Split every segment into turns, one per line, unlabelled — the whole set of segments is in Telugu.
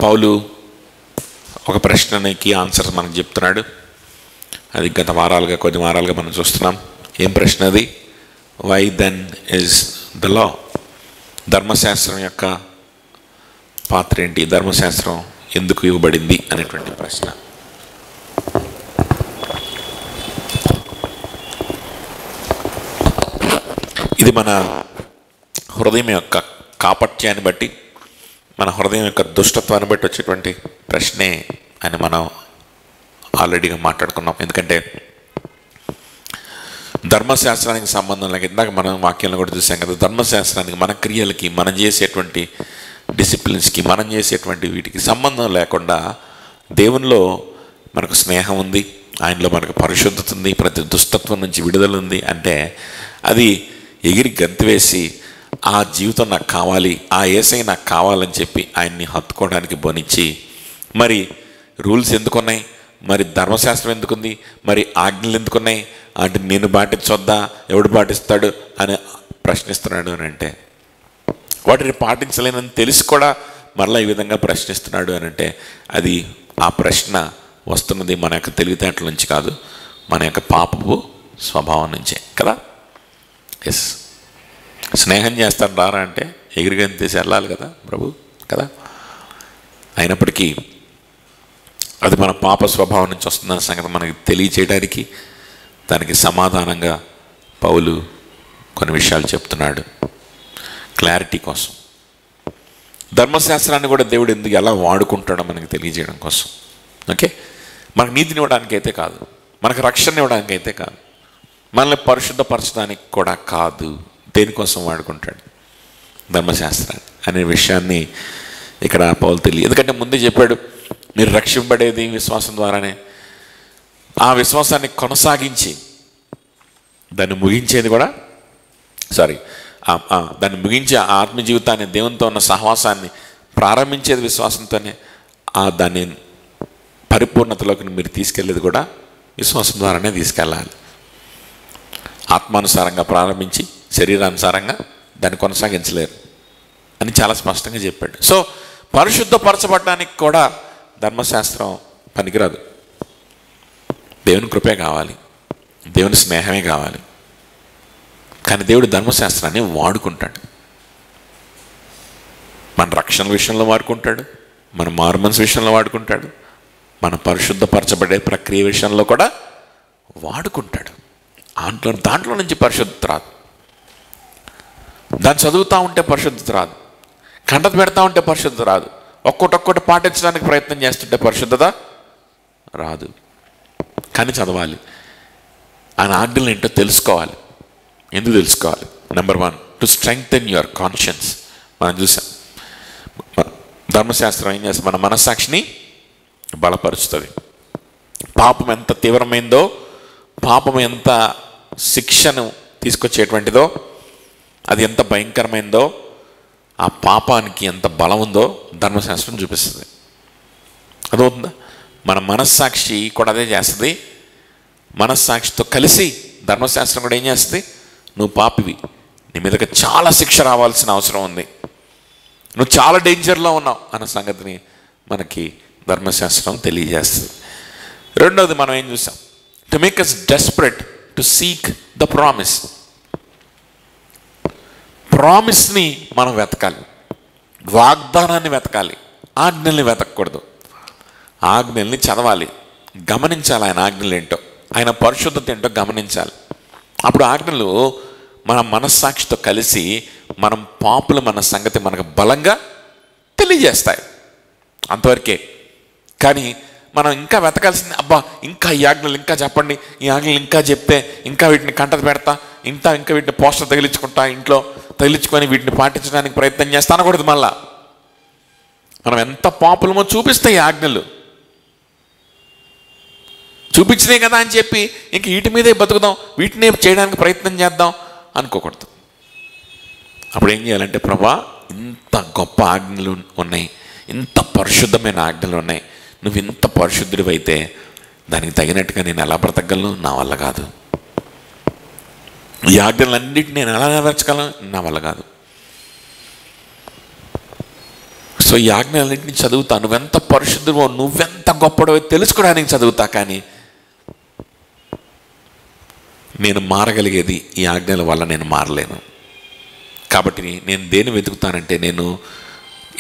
పౌలు ఒక ప్రశ్నకి ఆన్సర్ మనకు చెప్తున్నాడు. అది గత కొన్ని వారాలుగా మనం చూస్తున్నాం. ఏం ప్రశ్న అది? Why then is the law? ధర్మశాస్త్రం యొక్క పాత్ర ఏంటి? ధర్మశాస్త్రం ఎందుకు ఇవ్వబడింది అనేటువంటి ప్రశ్న. ఇది మన హృదయం యొక్క కాపట్యాన్ని బట్టి, మన హృదయం యొక్క దుష్టత్వాన్ని బట్టి వచ్చేటువంటి ప్రశ్నే అని మనం ఆల్రెడీగా మాట్లాడుకున్నాం. ఎందుకంటే ధర్మశాస్త్రానికి సంబంధం లేక, ఇందాక మనం వాక్యాలను కూడా చూసాం కదా, ధర్మశాస్త్రానికి మన క్రియలకి, మనం చేసేటువంటి డిసిప్లిన్స్కి, మనం చేసేటువంటి వీటికి సంబంధం లేకుండా దేవునిలో మనకు స్నేహం ఉంది, ఆయనలో మనకు పరిశుద్ధత ఉంది, ప్రతి దుష్టత్వం నుంచి విడుదల ఉంది. అంటే అది ఎగిరి గంతువేసి ఆ జీవితం నాకు కావాలి, ఆ యేసయ్య నాకు కావాలని చెప్పి ఆయన్ని హత్తుకోవడానికి బోనిచ్చి, మరి రూల్స్ ఎందుకున్నాయి, మరి ధర్మశాస్త్రం ఎందుకుంది, మరి ఆజ్ఞలు ఎందుకున్నాయి అంటే నేను పాటించొద్దా, ఎవడు పాటిస్తాడు అని ప్రశ్నిస్తున్నాడు అని అంటే, వాటిని పాటించలేనని తెలిసి కూడా మరలా ఈ విధంగా ప్రశ్నిస్తున్నాడు అని అంటే, అది ఆ ప్రశ్న వస్తున్నది మన యొక్క తెలివితేటల నుంచి కాదు, మన యొక్క పాపపు స్వభావం నుంచే కదా. ఎస్, స్నేహం చేస్తాను రారా అంటే ఎగిరిగని తీసి వెళ్ళాలి కదా ప్రభు కదా. అయినప్పటికీ అది మన పాప స్వభావం నుంచి వస్తుందన్న సంగతి మనకి తెలియచేయడానికి, దానికి సమాధానంగా పౌలు కొన్ని విషయాలు చెప్తున్నాడు క్లారిటీ కోసం. ధర్మశాస్త్రాన్ని కూడా దేవుడు ఎందుకు ఎలా వాడుకుంటాడో మనకి తెలియజేయడం కోసం. ఓకే, మనకు నీతిని ఇవ్వడానికైతే కాదు, మనకు రక్షణ ఇవ్వడానికైతే కాదు, మనల్ని పరిశుద్ధపరచడానికి కూడా కాదు. దేనికోసం వాడుకుంటాడు? ధర్మశాస్త్రాన్ని అనే విషయాన్ని ఇక్కడ పౌలు తెలియదు. ఎందుకంటే ముందే చెప్పాడు, మీరు రక్షింపబడేది విశ్వాసం ద్వారానే. ఆ విశ్వాసాన్ని కొనసాగించి దాన్ని ముగించేది కూడా దాన్ని ముగించే ఆత్మ జీవితాన్ని, దేవునితో ఉన్న సహవాసాన్ని ప్రారంభించేది విశ్వాసంతోనే. దాన్ని పరిపూర్ణతలోకి మీరు తీసుకెళ్ళేది కూడా విశ్వాసం ద్వారానే తీసుకెళ్ళాలి. ఆత్మానుసారంగా ప్రారంభించి శరీరానుసారంగా దాన్ని కొనసాగించలేరు అని చాలా స్పష్టంగా చెప్పాడు. సో పరిశుద్ధపరచబడడానికి కూడా ధర్మశాస్త్రం పనికిరాదు. దేవుని కృపే కావాలి, దేవుని స్నేహమే కావాలి. కానీ దేవుడు ధర్మశాస్త్రాన్ని వాడుకుంటాడు. మన రక్షణ విషయంలో వాడుకుంటాడు, మన మారుమనసు విషయంలో వాడుకుంటాడు, మన పరిశుద్ధపరచబడే ప్రక్రియ విషయంలో కూడా వాడుకుంటాడు. దాంట్లో నుంచి పరిశుద్ధత రాదు. దాన్ని చదువుతూ ఉంటే పరిశుద్ధత రాదు, కంటత పెడతా ఉంటే పరిశుద్ధత రాదు, ఒక్కొక్కటి పాటించడానికి ప్రయత్నం చేస్తుంటే పరిశుద్ధత రాదు. కానీ చదవాలి, ఆయన ఆజ్ఞలు ఏంటో తెలుసుకోవాలి. ఎందుకు తెలుసుకోవాలి? Number 1, to strengthen your conscience. మనం చూసాం ధర్మశాస్త్రం ఏం చేస్తుంది? మన మనస్సాక్షిని బలపరుస్తుంది. పాపం ఎంత తీవ్రమైందో, పాపం ఎంత శిక్షను తీసుకొచ్చేటువంటిదో, అది ఎంత భయంకరమైందో, ఆ పాపానికి ఎంత బలం ఉందో ధర్మశాస్త్రం చూపిస్తుంది. అదవుతుందా? మన మనస్సాక్షి కూడా అదే చేస్తుంది. మనస్సాక్షితో కలిసి ధర్మశాస్త్రం కూడా ఏం చేస్తుంది? నువ్వు పాపివి, నీ మీదకి చాలా శిక్ష రావాల్సిన అవసరం ఉంది, నువ్వు చాలా డేంజర్లో ఉన్నావు అన్న సంగతిని మనకి ధర్మశాస్త్రం తెలియజేస్తుంది. రెండవది మనం ఏం చూసాం? To make us desperate to seek the promise. ప్రామిస్ని మనం వెతకాలి, వాగ్దానాన్ని వెతకాలి, ఆజ్ఞల్ని వెతకూడదు. ఆజ్ఞల్ని చదవాలి, గమనించాలి, ఆయన ఆజ్ఞలు ఏంటో, ఆయన పరిశుద్ధత ఏంటో గమనించాలి. అప్పుడు ఆజ్ఞలు మన మనస్సాక్షితో కలిసి మనం పాపులు మన సంగతి మనకు బలంగా తెలియజేస్తాయి. అంతవరకే. కానీ మనం ఇంకా వెతకాల్సింది, అబ్బా ఇంకా ఈ ఆజ్ఞలు ఇంకా చెప్పండి, ఈ ఆజ్ఞలు ఇంకా చెప్తే ఇంకా వీటిని కంటత పెడతా, ఇంకా వీటిని పోస్టర్ తగిలించుకుంటా, ఇంట్లో తగిలించుకొని వీటిని పాటించడానికి ప్రయత్నం చేస్తా అనకూడదు. మళ్ళా మనం ఎంత పాపులమో చూపిస్తాయి ఈ ఆజ్ఞలు. చూపించినాయి కదా అని చెప్పి ఇంక వీటి మీదే బతుకుదాం, వీటినే చేయడానికి ప్రయత్నం చేద్దాం అనుకోకూడదు. అప్పుడు ఏం చేయాలంటే, ప్రభా ఇంత గొప్ప ఆజ్ఞలు ఉన్నాయి, ఇంత పరిశుద్ధమైన ఆజ్ఞలు ఉన్నాయి, నువ్వు ఇంత పరిశుద్ధుడివైతే దానికి తగినట్టుగా నేను ఎలా బ్రతకగలను? నా వల్ల కాదు. ఈ ఆజ్ఞలన్నిటిని నేను ఎలా నెరవేర్చగలను? నా వల్ల కాదు. సో ఈ ఆజ్ఞలన్నింటినీ చదువుతా, నువ్వెంత పరిశుద్ధువో నువ్వెంత గొప్పడో తెలుసుకోవడానికి చదువుతా. కానీ నేను మారగలిగేది ఈ ఆజ్ఞల వల్ల నేను మారలేను. కాబట్టి నేను దేన్ని వెతుకుతానంటే, నేను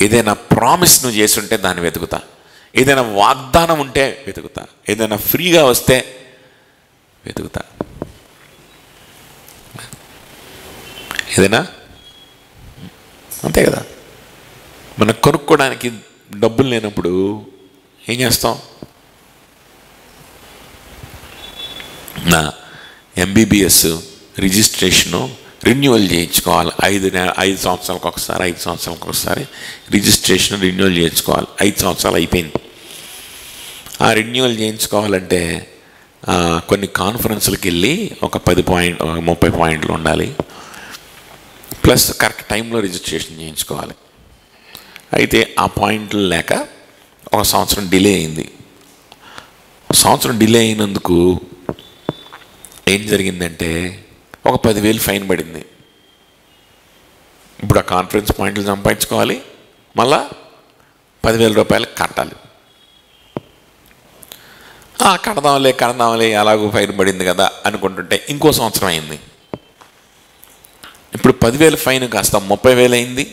ఏదైనా ప్రామిస్ నువ్వు చేస్తుంటే దాన్ని వెతుకుతా, ఏదైనా వాగ్దానం ఉంటే వెతుకుతా, ఏదైనా ఫ్రీగా వస్తే వెతుకుతా. ఏదైనా అంతే కదా. మనం కొనుక్కోవడానికి డబ్బులు లేనప్పుడు ఏం చేస్తాం? నా MBBS రిజిస్ట్రేషను రెన్యువల్ చేయించుకోవాలి. 5 సంవత్సరాలకు ఒకసారి, 5 సంవత్సరాలకు ఒకసారి రిజిస్ట్రేషన్ రెన్యువల్ చేయించుకోవాలి. 5 సంవత్సరాలు అయిపోయింది. ఆ రెన్యువల్ చేయించుకోవాలంటే కొన్ని కాన్ఫరెన్స్లకు వెళ్ళి ఒక 30 పాయింట్లు ఉండాలి, ప్లస్ కరెక్ట్ టైంలో రిజిస్ట్రేషన్ చేయించుకోవాలి. అయితే ఆ పాయింట్లు లేక 1 సంవత్సరం డిలే అయింది. సంవత్సరం డిలే అయినందుకు ఏం జరిగిందంటే ఒక 10,000 ఫైన్ పడింది. ఇప్పుడు ఆ కాన్ఫరెన్స్ పాయింట్లు సంపాదించుకోవాలి, మళ్ళా 10,000 రూపాయలు కట్టాలి. కడదాంలే అలాగూ ఫైన్ పడింది కదా అనుకుంటుంటే ఇంకో సంవత్సరం అయింది. ఇప్పుడు 10,000 ఫైన్ కాస్త 30,000 అయింది,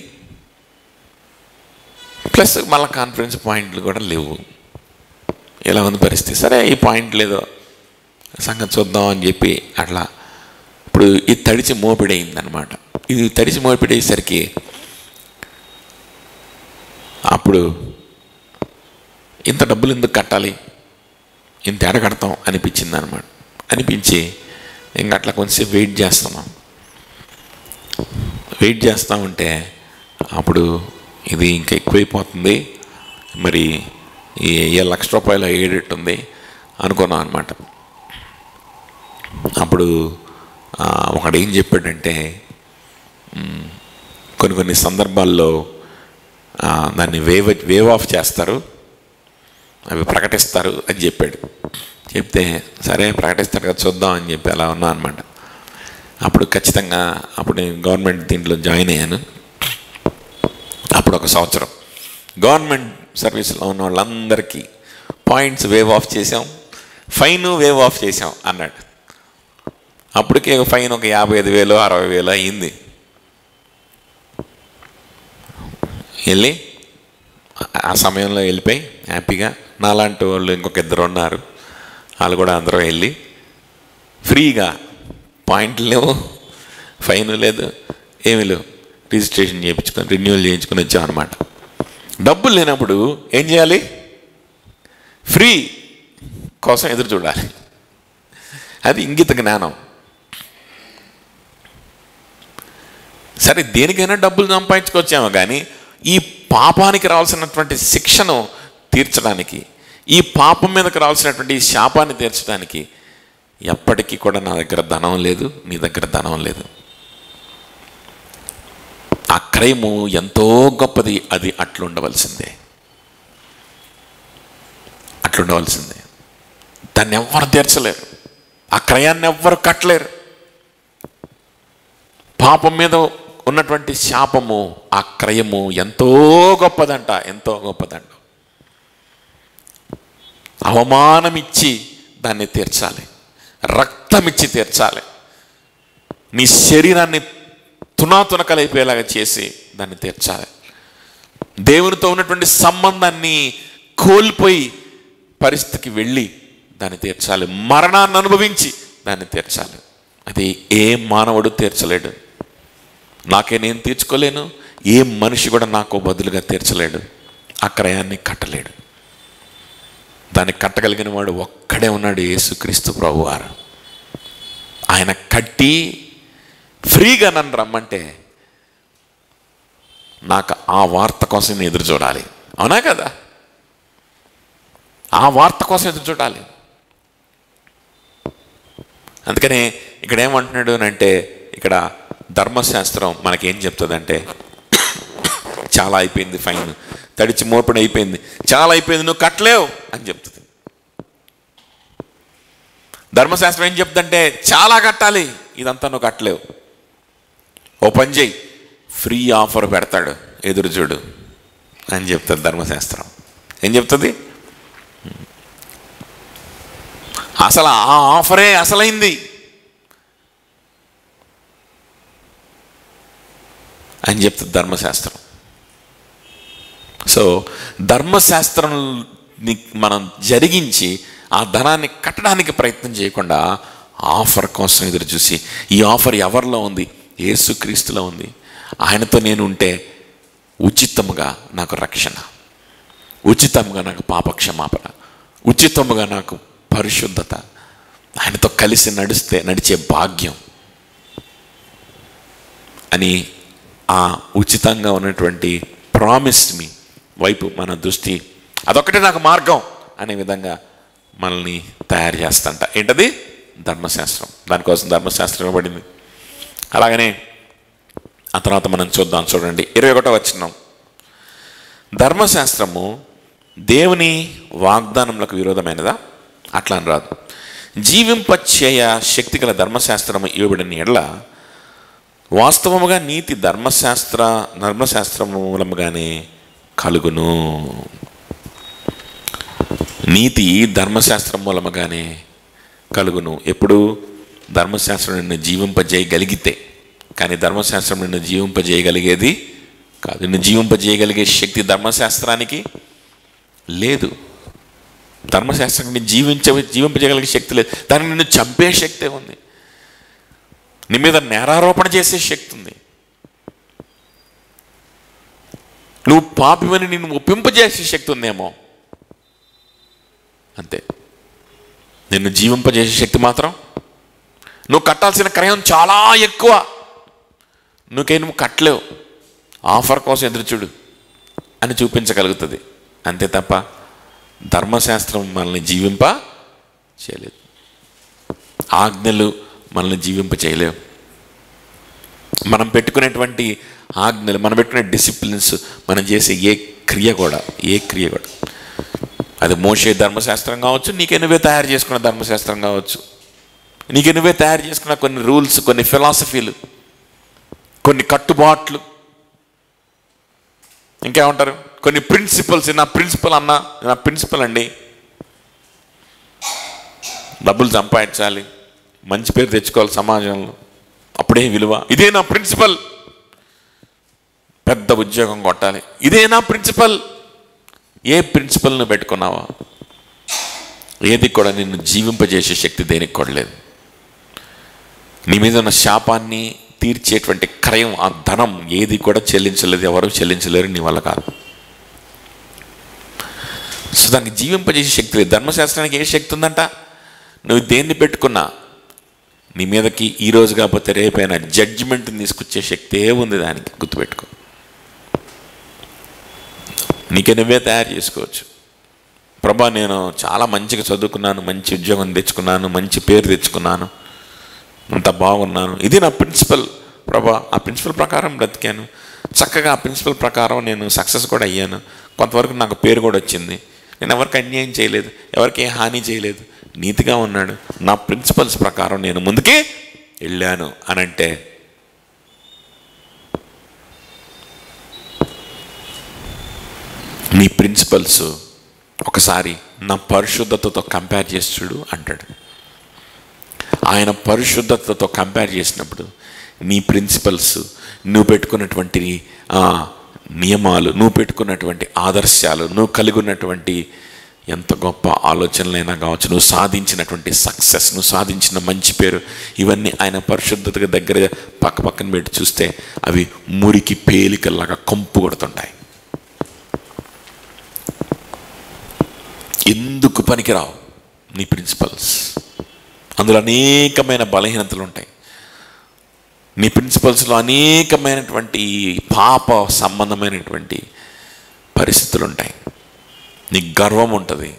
ప్లస్ మళ్ళీ కాన్ఫరెన్స్ పాయింట్లు కూడా లేవు. ఎలా ఉంది పరిస్థితి? సరే ఈ పాయింట్ లేదో సంగతి చూద్దాం అని చెప్పి అట్లా ఇప్పుడు ఇది తడిచి మోపిడయింది అనమాట. ఇది తడిచి మోపిడయ్యేసరికి అప్పుడు ఇంత డబ్బులు ఎందుకు కట్టాలి, ఇంత ఎడ కడతాం అనిపించింది అనమాట. అనిపించి ఇంక అట్లా కొంచెంసేపు వెయిట్ చేస్తూ ఉంటే అప్పుడు ఇది ఇంకా ఎక్కువైపోతుంది, మరి ఈ 1,00,000 రూపాయలు అయ్యేటట్టుంది అనుకున్నాం అనమాట. అప్పుడు ఒకడు ఏం చెప్పాడంటే, కొన్ని సందర్భాల్లో దాన్ని వేవ్ ఆఫ్ చేస్తారు, అవి ప్రకటిస్తారు అని చెప్పాడు. చెప్తే సరే ప్రకటిస్తారు కదా చూద్దాం అని చెప్పి అలా ఉన్నా అనమాట. అప్పుడు ఖచ్చితంగా అప్పుడు నేను గవర్నమెంట్ దీంట్లో జాయిన్ అయ్యాను. అప్పుడు 1 సంవత్సరం గవర్నమెంట్ సర్వీస్లో ఉన్న వాళ్ళందరికీ పాయింట్స్ వేవ్ ఆఫ్ చేసాం, ఫైన్ వేవ్ ఆఫ్ చేసాం అన్నాడు. అప్పటికే ఫైన్ ఒక 55,000 60,000 అయింది. వెళ్ళి ఆ సమయంలో వెళ్ళిపోయి హ్యాపీగా నాలాంటి వాళ్ళు ఇంకొక 2 ఉన్నారు, వాళ్ళు కూడా అందరూ వెళ్ళి ఫ్రీగా, పాయింట్లు లేవు, ఫైన్ లేదు, ఏమీ లేవు, రిజిస్ట్రేషన్ చేయించుకొని రెన్యువల్ చేయించుకొని వచ్చాం అనమాట. డబ్బులు లేనప్పుడు ఏం చేయాలి? ఫ్రీ కోసం ఎదురు చూడాలి. అది ఇంగిత జ్ఞానం. సరే దేనికైనా డబ్బులు సంపాదించుకొచ్చాము, కానీ ఈ పాపానికి రావాల్సినటువంటి శిక్షను తీర్చడానికి, ఈ పాపం మీదకి రావాల్సినటువంటి శాపాన్ని తీర్చడానికి ఎప్పటికీ కూడా నా దగ్గర ధనం లేదు, నీ దగ్గర ధనం లేదు. ఆ క్రయము ఎంతో గొప్పది, అది అట్లుండవలసిందే. దాన్ని ఎవ్వరు తీర్చలేరు, ఆ క్రయాన్ని ఎవ్వరు కట్టలేరు. పాపం మీద ఉన్నటువంటి శాపము, ఆ క్రయము ఎంతో గొప్పదంట. అవమానమిచ్చి దాన్ని తీర్చాలి, రక్తమిచ్చి తీర్చాలి, నీ శరీరాన్ని తునాతునకలైపోయేలాగా చేసి దాన్ని తీర్చాలి. దేవునితో ఉన్నటువంటి సంబంధాన్ని కోల్పోయి పరిస్థితికి వెళ్ళి దాన్ని తీర్చాలి, మరణాన్ని అనుభవించి దాన్ని తీర్చాలి. అది ఏ మానవుడు తీర్చలేడు. నాకే నేను తీర్చుకోలేను, ఏ మనిషి కూడా నాకు బదులుగా తీర్చలేడు, ఆ క్రయాన్ని కట్టలేడు. దాన్ని కట్టగలిగిన వాడు ఒక్కడే ఉన్నాడు, యేసుక్రీస్తు ప్రభువారు. ఆయన కట్టి ఫ్రీగా నన్ను రమ్మంటే నాకు ఆ వార్త కోసం నేను ఎదురు చూడాలి. అవునా కదా? ఆ వార్త కోసం ఎదురు చూడాలి. అందుకనే ఇక్కడ ఏమంటున్నాడు అంటే, ఇక్కడ ధర్మశాస్త్రం మనకేం చెప్తుందంటే, చాలా అయిపోయింది ఫైన్, తడిచి మోపిడి అయిపోయింది, చాలా అయిపోయింది, నువ్వు కట్టలేవు అని చెప్తుంది. ధర్మశాస్త్రం ఏం చెప్తుందంటే, చాలా కట్టాలి, ఇదంతా నువ్వు కట్టలేవు. ఓ పని చేయి, ఫ్రీ ఆఫర్ పెడతాడు, ఎదురు చూడు. అని చెప్తుంది ధర్మశాస్త్రం. ఏం చెప్తుంది? అసలు ఆ ఆఫరే అసలైంది అని చెప్తుంది ధర్మశాస్త్రం. సో ధర్మశాస్త్రాన్ని మనం జరిగించి ఆ ధనాన్ని కట్టడానికి ప్రయత్నం చేయకుండా ఆఫర్ కోసం ఎదురు చూసి, ఈ ఆఫర్ ఎవరిలో ఉంది? యేసుక్రీస్తులో ఉంది. ఆయనతో నేను ఉంటే ఉచితముగా నాకు రక్షణ, ఉచితంగా నాకు పాపక్షమాపణ, ఉచితముగా నాకు పరిశుద్ధత, ఆయనతో కలిసి నడిచే భాగ్యం అని ఆ ఉచితంగా ఉన్నటువంటి ప్రామిస్ని వైపు మన దృష్టి, అదొక్కటే నాకు మార్గం అనే విధంగా మనల్ని తయారు చేస్తంట. ఏంటది? ధర్మశాస్త్రం. దానికోసం ధర్మశాస్త్రం ఇవ్వబడింది. అలాగనే ఆ తర్వాత మనం చూడండి 21వ వచనం. ధర్మశాస్త్రము దేవుని వాగ్దానములకు విరోధమైనదా? అట్లా అని రాదు. జీవింపచేయ శక్తి గల ధర్మశాస్త్రము ఇవ్వబడిన ఎడల వాస్తవముగా నీతి ధర్మశాస్త్రము మూలముగానే కలుగును. నీతి ధర్మశాస్త్రం మూలముగానే కలుగును. ఎప్పుడు? ధర్మశాస్త్రం నిన్ను జీవింపజేయగలిగితే. కానీ ధర్మశాస్త్రం నిన్ను జీవింపజేయగలిగేది కాదు. నిన్ను జీవింపజేయగలిగే శక్తి ధర్మశాస్త్రానికి లేదు. ధర్మశాస్త్రం నిన్ను జీవింపజేయగలిగే శక్తి లేదు. దానికి నిన్ను చంపే శక్తే ఉంది. నీ మీద నేరారోపణ చేసే శక్తి ఉంది. నువ్వు పాపివని నిన్ను ఒప్పింపజేసే శక్తి ఉందేమో, అంతే. నిన్ను జీవింపజేసే శక్తి మాత్రం, నువ్వు కట్టాల్సిన క్రయం చాలా ఎక్కువ, నువ్వు కట్టలేవు, ఆఫర్ కోసం ఎదురుచూడు అని చూపించగలుగుతుంది. అంతే తప్ప ధర్మశాస్త్రం మనల్ని జీవింప చేయలేదు. ఆజ్ఞలు మనల్ని జీవింప చేయలేవు. మనం పెట్టుకునేటువంటి ఆజ్ఞలు, మనం పెట్టుకునే డిసిప్లిన్స్, మనం చేసే ఏ క్రియ కూడా అది మోషే ధర్మశాస్త్రం కావచ్చు, నీకే నువ్వే తయారు చేసుకున్న ధర్మశాస్త్రం కావచ్చు, నీకే నువ్వే తయారు చేసుకున్న కొన్ని రూల్స్, కొన్ని ఫిలాసఫీలు, కొన్ని కట్టుబాట్లు, ఇంకేమంటారు, కొన్ని ప్రిన్సిపల్స్. నా ప్రిన్సిపల్ అండి, డబ్బులు సంపాదించాలి, మంచి పేరు తెచ్చుకోవాలి సమాజంలో, అప్పుడే విలువ. ఇదే నా ప్రిన్సిపల్. పెద్ద ఉద్యోగం కొట్టాలి, ఇదే నా ప్రిన్సిపల్. ఏ ప్రిన్సిపల్ను పెట్టుకున్నావా? ఏది కూడా నిన్ను జీవింపజేసే శక్తి దేనికి కూడా లేదు. నీ మీద ఉన్న శాపాన్ని తీర్చేటువంటి క్రయం, ఆ ధనం ఏది కూడా చెల్లించలేదు, ఎవరు చెల్లించలేరు, నీ వల్ల కాదు. సో దానికి జీవింపజేసే శక్తి లేదు. ధర్మశాస్త్రానికి ఏ శక్తి ఉందంట? నువ్వు దేన్ని పెట్టుకున్నా నీ మీదకి ఈరోజు కాకపోతే రేపైనా జడ్జిమెంట్ని తీసుకొచ్చే శక్తే ఉంది దానికి. గుర్తుపెట్టుకో. నీకే నువ్వే తయారు చేసుకోవచ్చు. ప్రభా, నేను చాలా మంచిగా చదువుకున్నాను, మంచి ఉద్యోగం తెచ్చుకున్నాను, మంచి పేరు తెచ్చుకున్నాను, అంత బాగున్నాను, ఇది నా ప్రిన్సిపల్ ప్రభా, ఆ ప్రిన్సిపల్ ప్రకారం బ్రతికాను, చక్కగా ఆ ప్రిన్సిపల్ ప్రకారం నేను సక్సెస్ కూడా అయ్యాను, కొంతవరకు నాకు పేరు కూడా వచ్చింది, నేను ఎవరికి అన్యాయం చేయలేదు, ఎవరికి ఏ హాని చేయలేదు, నీతిగా ఉన్నాడు, నా ప్రిన్సిపల్స్ ప్రకారం నేను ముందుకే వెళ్ళాను అని అంటే నీ ప్రిన్సిపల్స్ ఒకసారి నా పరిశుద్ధతతో కంపేర్ చేసి చూడు అంటాడు. ఆయన పరిశుద్ధతతో కంపేర్ చేసినప్పుడు నీ ప్రిన్సిపల్స్, నువ్వు పెట్టుకున్నటువంటి నియమాలు, నువ్వు పెట్టుకున్నటువంటి ఆదర్శాలు, నువ్వు కలిగి ఉన్నటువంటి ఎంత గొప్ప ఆలోచనలైనా కావచ్చు, నువ్వు సాధించినటువంటి సక్సెస్, నువ్వు సాధించిన మంచి పేరు, ఇవన్నీ ఆయన పరిశుద్ధతగా దగ్గర పక్కన పెట్టి చూస్తే అవి మురికి పేలికల్లాగా కంపు కొడుతుంటాయి. ఎందుకు పనికిరావు నీ ప్రిన్సిపల్స్? అందులో అనేకమైన బలహీనతలు ఉంటాయి. నీ ప్రిన్సిపల్స్లో అనేకమైనటువంటి పాప సంబంధమైనటువంటి పరిస్థితులు ఉంటాయి. నీ గర్వం ఉంటుంది,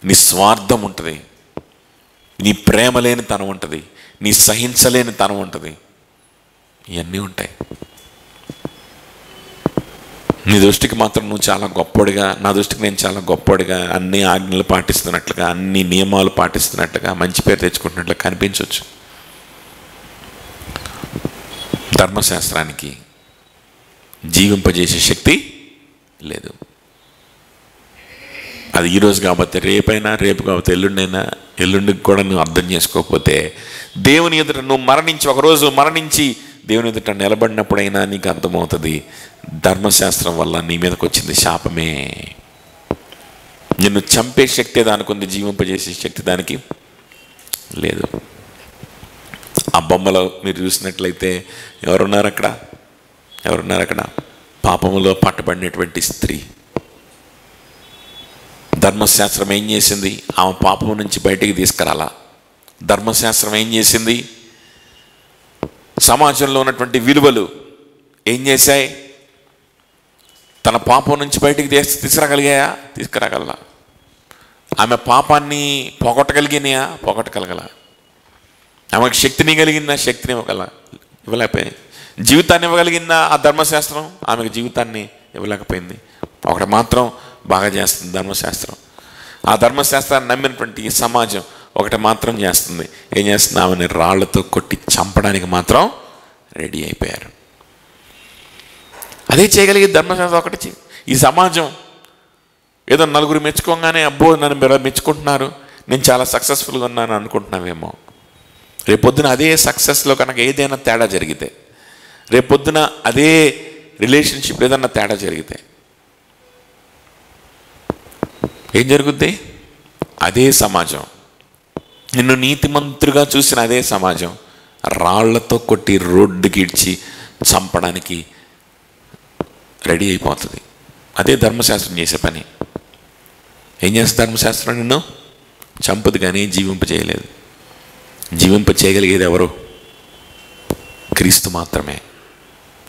నీ స్వార్థం ఉంటుంది, నీ ప్రేమ లేని తనం ఉంటుంది, నీ సహించలేని తనం ఉంటుంది, ఇవన్నీ ఉంటాయి. నీ దృష్టికి మాత్రం నువ్వు చాలా గొప్పడిగా, నా దృష్టికి నేను చాలా గొప్పడిగా, అన్ని ఆజ్ఞలు పాటిస్తున్నట్లుగా, అన్ని నియమాలు పాటిస్తున్నట్లుగా, మంచి పేరు తెచ్చుకుంటున్నట్లుగా కనిపించవచ్చు. ధర్మశాస్త్రానికి జీవింపజేసే శక్తి లేదు. అది ఈరోజు కాబట్టి రేపైనా, రేపు కాబట్టి ఎల్లుండైనా, ఎల్లుండికి కూడా నువ్వు అర్థం చేసుకోకపోతే దేవుని ఎదుట నువ్వు మరణించి, ఒకరోజు మరణించి దేవుని ఎదుట నిలబడినప్పుడైనా నీకు అర్థమవుతుంది ధర్మశాస్త్రం వల్ల నీ మీదకి వచ్చింది శాపమే. నిన్ను చంపే శక్తి దానికి ఉంది, జీవింపజేసే శక్తి దానికి లేదు. ఆ బొమ్మలో మీరు చూసినట్లయితే ఎవరున్నారు అక్కడ? పాపములో పట్టబడినటువంటి స్త్రీ. ధర్మశాస్త్రం ఏం చేసింది? ఆమె పాపం నుంచి బయటికి తీసుకురాలా. ధర్మశాస్త్రం ఏం చేసింది? సమాజంలో ఉన్నటువంటి విలువలు ఏం చేశాయి? తన పాపం నుంచి బయటికి తీసుకురాగలిగాయా? తీసుకురాగల. ఆమె పాపాన్ని పోగొట్టగలిగినాయా? పోగొట్టగలగల. ఆమెకు శక్తిని కలిగిందా? శక్తిని ఇవ్వలేకపోయింది. జీవితాన్ని ఇవ్వగలిగిందా ఆ ధర్మశాస్త్రం? ఆమెకు జీవితాన్ని ఇవ్వలేకపోయింది. ఒకటి మాత్రం బాగా చేస్తుంది ధర్మశాస్త్రం. ఆ ధర్మశాస్త్రాన్ని నమ్మినటువంటి ఈ సమాజం ఒకటి మాత్రం చేస్తుంది. ఏం చేస్తుంది? ఆమెని రాళ్లతో కొట్టి చంపడానికి మాత్రం రెడీ అయిపోయారు. అదే చేయగలిగే ధర్మశాస్త్రం ఒకటి. ఈ సమాజం ఏదో నలుగురు మెచ్చుకోగానే అబ్బో నన్ను మెచ్చుకుంటున్నారు, నేను చాలా సక్సెస్ఫుల్గా ఉన్నాను అనుకుంటున్నావేమో. రేపొద్దున అదే సక్సెస్లో కనుక ఏదైనా తేడా జరిగితే, రేపొద్దున అదే రిలేషన్షిప్ ఏదన్నా తేడా జరిగితే ఏం జరుగుద్ది? అదే సమాజం, నిన్ను నీతిమంతుడిగా చూసిన అదే సమాజం రాళ్లతో కొట్టి రోడ్డుకి ఇడ్చి చంపడానికి రెడీ అయిపోతుంది. అదే ధర్మశాస్త్రం చేసే పని. ఏం చేస్తుంది ధర్మశాస్త్రం? నిన్ను చంపదు కానీ జీవింప చేయలేదు. జీవింప చేయగలిగేది ఎవరు? క్రీస్తు మాత్రమే.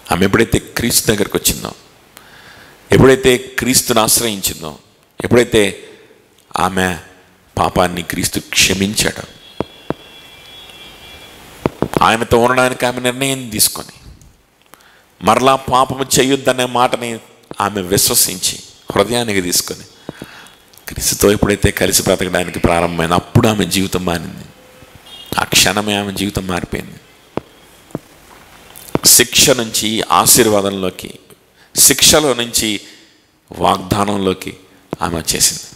ఆమె ఎప్పుడైతే క్రీస్తు దగ్గరికి వచ్చిందో, ఎప్పుడైతే క్రీస్తుని ఆశ్రయించిందో, ఎప్పుడైతే ఆమె పాపాన్ని క్రీస్తు క్షమించాడు, ఆయనతో ఉండడానికి ఆమె నిర్ణయం తీసుకొని మరలా పాపము చేయొద్దనే మాటని ఆమె విశ్వసించి హృదయానికి తీసుకొని క్రీస్తుతో ఎప్పుడైతే కలిసి బ్రతకడానికి ప్రారంభమైంది, అప్పుడు ఆమె జీవితం మారింది. ఆ క్షణమే ఆమె జీవితం మారిపోయింది. శిక్ష నుంచి ఆశీర్వాదంలోకి, శిక్షలో నుంచి వాగ్దానంలోకి ఆమె వచ్చేసింది.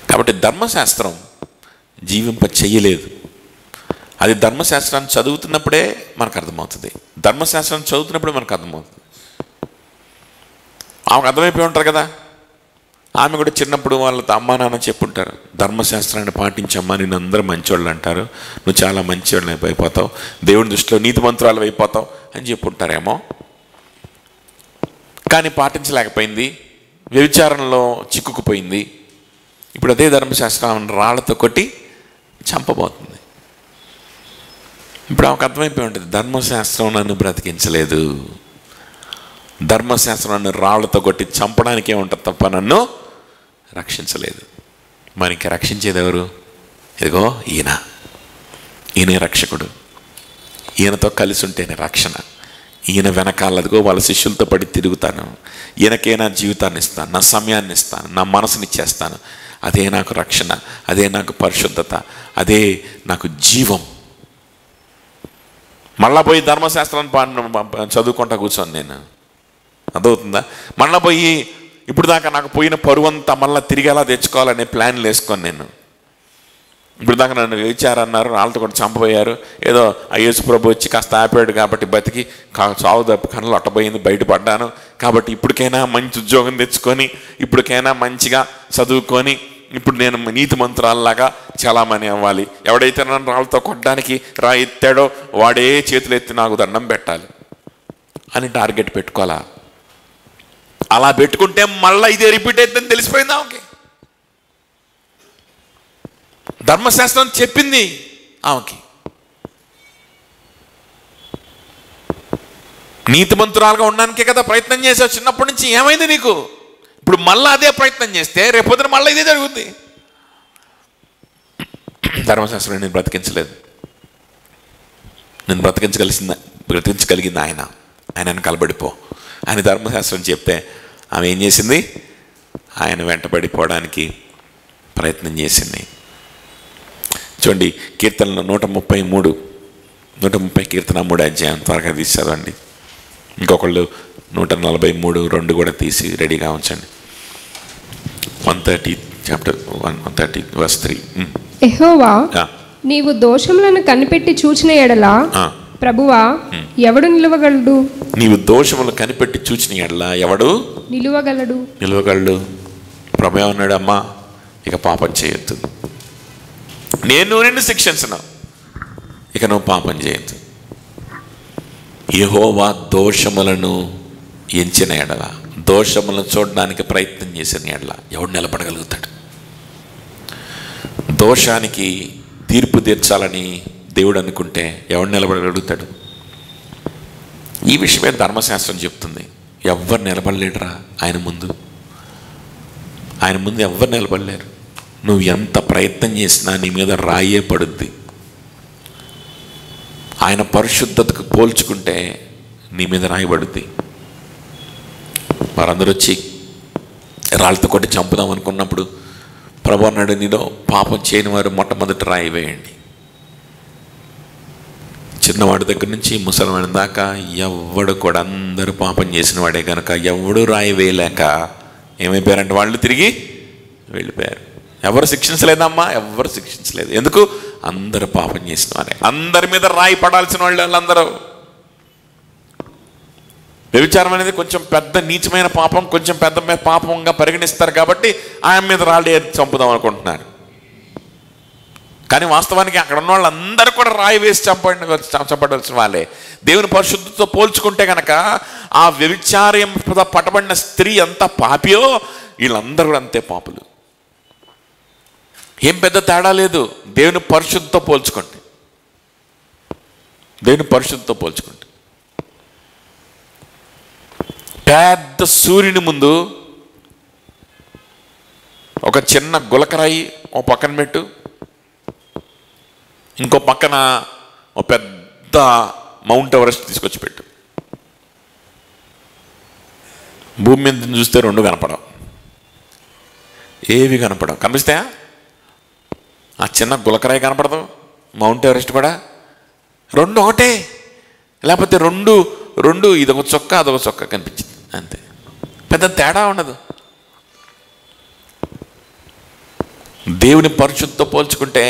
కాబట్టి ధర్మశాస్త్రం జీవింప చెయ్యలేదు. అది ధర్మశాస్త్రాన్ని చదువుతున్నప్పుడే మనకు అర్థమవుతుంది. ధర్మశాస్త్రాన్ని చదువుతున్నప్పుడే మనకు అర్థమవుతుంది. ఆమెకు అర్థమైపోయి ఉంటారు కదా. ఆమె కూడా చిన్నప్పుడు వాళ్ళతో అమ్మా నాన్న చెప్పుంటారు, ధర్మశాస్త్రాన్ని పాటించమ్మా, నేను అందరూ మంచివాళ్ళు అంటారు, నువ్వు చాలా మంచివాళ్ళు అయిపోతావు, దేవుని దృష్టిలో నీతిమంతురాలు అయిపోతావు అని చెప్పుంటారేమో. కానీ పాటించలేకపోయింది, వ్యభిచారంలో చిక్కుకుపోయింది. ఇప్పుడు అదే ధర్మశాస్త్రం రాళ్లతో కొట్టి చంపబోతుంది. ఇప్పుడు ఆమెకు అర్థమైపోయి ఉంటుంది, ధర్మశాస్త్రం నన్ను బ్రతికించలేదు, ధర్మశాస్త్రం నన్ను రాళ్లతో కొట్టి చంపడానికే ఉంటుంది తప్ప నన్ను రక్షించలేదు. మనకి రక్షించేది ఎవరు? ఇదిగో ఈయనే రక్షకుడు. ఈయనతో కలిసి ఉంటేనే రక్షణ. ఈయన వెనకాలదిగో వాళ్ళ శిష్యులతో పడి తిరుగుతాను, ఈయనకే నా జీవితాన్ని ఇస్తాను, నా సమయాన్ని ఇస్తాను, నా మనసునిచ్చేస్తాను. అదే నాకు రక్షణ, అదే నాకు పరిశుద్ధత, అదే నాకు జీవం. మళ్ళా పోయి ధర్మశాస్త్రాన్ని చదువుకుంటా కూర్చోను నేను, అర్థమవుతుందా? మళ్ళీ పోయి ఇప్పుడు దాకా నాకు పోయిన పరువంతా మళ్ళీ తిరిగి ఎలా తెచ్చుకోవాలనే ప్లాన్లు వేసుకోను నేను. ఇప్పుడు దాకా నన్ను వేచారన్నారు, వాళ్ళతో కూడా చంపబోయారు, ఏదో యేసు ప్రభు వచ్చి కాస్త ఆపాడు కాబట్టి బతికి చావు తప్పి కన్నులు అట్టబోయింది, బయటపడ్డాను కాబట్టి ఇప్పటికైనా మంచి ఉద్యోగం తెచ్చుకొని, ఇప్పటికైనా మంచిగా చదువుకొని, ఇప్పుడు నేను నీతిమంతురాల్లాగా చాలామని అవ్వాలి. ఎవడైతే నన్ను రాళ్ళతో కొట్టడానికి ఎత్తాడో వాడే చేతులు ఎత్తి నాకు దండం పెట్టాలి అని టార్గెట్ పెట్టుకోవాలా. అలా పెట్టుకుంటే మళ్ళీ ఇదే రిపీట్ అవుతుందని తెలిసిపోయింది ఆమెకి. ధర్మశాస్త్రం చెప్పింది ఆమెకి, నీతిమంతురాలుగా ఉండడానికే కదా ప్రయత్నం చేసావు చిన్నప్పటి నుంచి, ఏమైంది నీకు? ఇప్పుడు మళ్ళీ అదే ప్రయత్నం చేస్తే రేపొద్దున మళ్ళీ ఇదే జరుగుద్ది. ధర్మశాస్త్రం నేను బ్రతికించలేదు, నేను బ్రతికించగలిగింది ఆయన కలబడిపో అని ధర్మశాస్త్రం చెప్తే ఆమె ఏం చేసింది? ఆయన వెంటబడిపోవడానికి ప్రయత్నం చేసింది. చూడండి, కీర్తనలో 130 కీర్తన 3 అధ్యాయం త్వరగా తీసి చదవండి. ఇంకొకళ్ళు 143:2 కూడా తీసి రెడీగా ఉంచండి. 130 చాప్టర్ 130 verse 3.
యెహోవా, నీవు దోషములను కనిపెట్టి చూచిన ఎడల ప్రభువా ఎవడు నిలువగలడు?
నీవు దోషములను కనిపెట్టి చూచిన ఎడల ఎవడు నిలువగలడు? ప్రభు ఏమన్నాడు? అమ్మా, ఇక పాపం చేయొద్దు, నేను నిన్ను శిక్షించను, ఇక నువ్వు పాపం చేయొద్దు. యెహోవా దోషములను ఎంచిన ఎడల, దోషములను చూడడానికి ప్రయత్నం చేసిన ఎడల ఎవడు నిలబడగలుగుతాడు? దోషానికి తీర్పు తీర్చాలని దేవుడు అనుకుంటే ఎవడు నిలబడగలుగుతాడు? ఈ విషయమే ధర్మశాస్త్రం చెప్తుంది. ఎవ్వరు నిలబడలేడురా ఆయన ముందు ఎవ్వరు నిలబడలేరు. నువ్వు ఎంత ప్రయత్నం చేసినా నీ మీద రాయే పడుద్ది. ఆయన పరిశుద్ధతకు పోల్చుకుంటే నీ మీద రాయబడుద్ది. వారందరూ వచ్చి రాళ్ళతో కొట్టి చంపుదాం అనుకున్నప్పుడు ప్రభు అన్నాడు, నీలో పాపం చేయని వారు మొట్టమొదటి రాయి వేయండి. చిన్నవాడి దగ్గర నుంచి ముసలివాడి దాకా ఎవడు కూడా అందరూ పాపం చేసిన వాడే కనుక ఎవడు రాయి వేయలేక ఏమైపోయారంటే వాళ్ళు తిరిగి వెళ్ళిపోయారు. ఎవరు శిక్షించలేదమ్మా, ఎవరు శిక్షించలేదు. ఎందుకు? అందరూ పాపం చేసిన వారే, అందరి మీద రాయి పడాల్సిన వాళ్ళందరూ. వ్యభిచారం అనేది కొంచెం పెద్ద నీచమైన పాపం, కొంచెం పెద్ద పాపంగా పరిగణిస్తారు కాబట్టి ఆయన మీద రాళ్ళు చంపుదాం అనుకుంటున్నారు. కానీ వాస్తవానికి అక్కడ ఉన్న వాళ్ళందరూ కూడా రాయి వేసి చంపబడాల్సిన వాళ్ళే. దేవుని పరిశుద్ధతో పోల్చుకుంటే కనుక ఆ వ్యభిచారం పట్టబడిన స్త్రీ ఎంత పాపియో వీళ్ళందరూ కూడా అంతే పాపులు. ఏం పెద్ద తేడా లేదు. దేవుని పరిశుద్ధతో పోల్చుకోండి, దేవుని పరిశుద్ధతో పోల్చుకోండి. పెద్ద సూర్యుని ముందు ఒక చిన్న గులకరాయి ఓ పక్కన పెట్టు, ఇంకో పక్కన ఒక పెద్ద మౌంట్ ఎవరెస్ట్ తీసుకొచ్చి పెట్టు. భూమి మీద చూస్తే రెండు కనపడవు, ఏవి కనపడవు. కనిపిస్తాయా? ఆ చిన్న గులకరాయి కనపడదు, మౌంట్ ఎవరెస్ట్ కూడా రెండు ఒకటే. లేకపోతే రెండు ఇదొక చొక్క అదొక చొక్క కనిపించింది అంతే, పెద్ద తేడా ఉండదు. దేవుని పరిశుద్ధతో పోల్చుకుంటే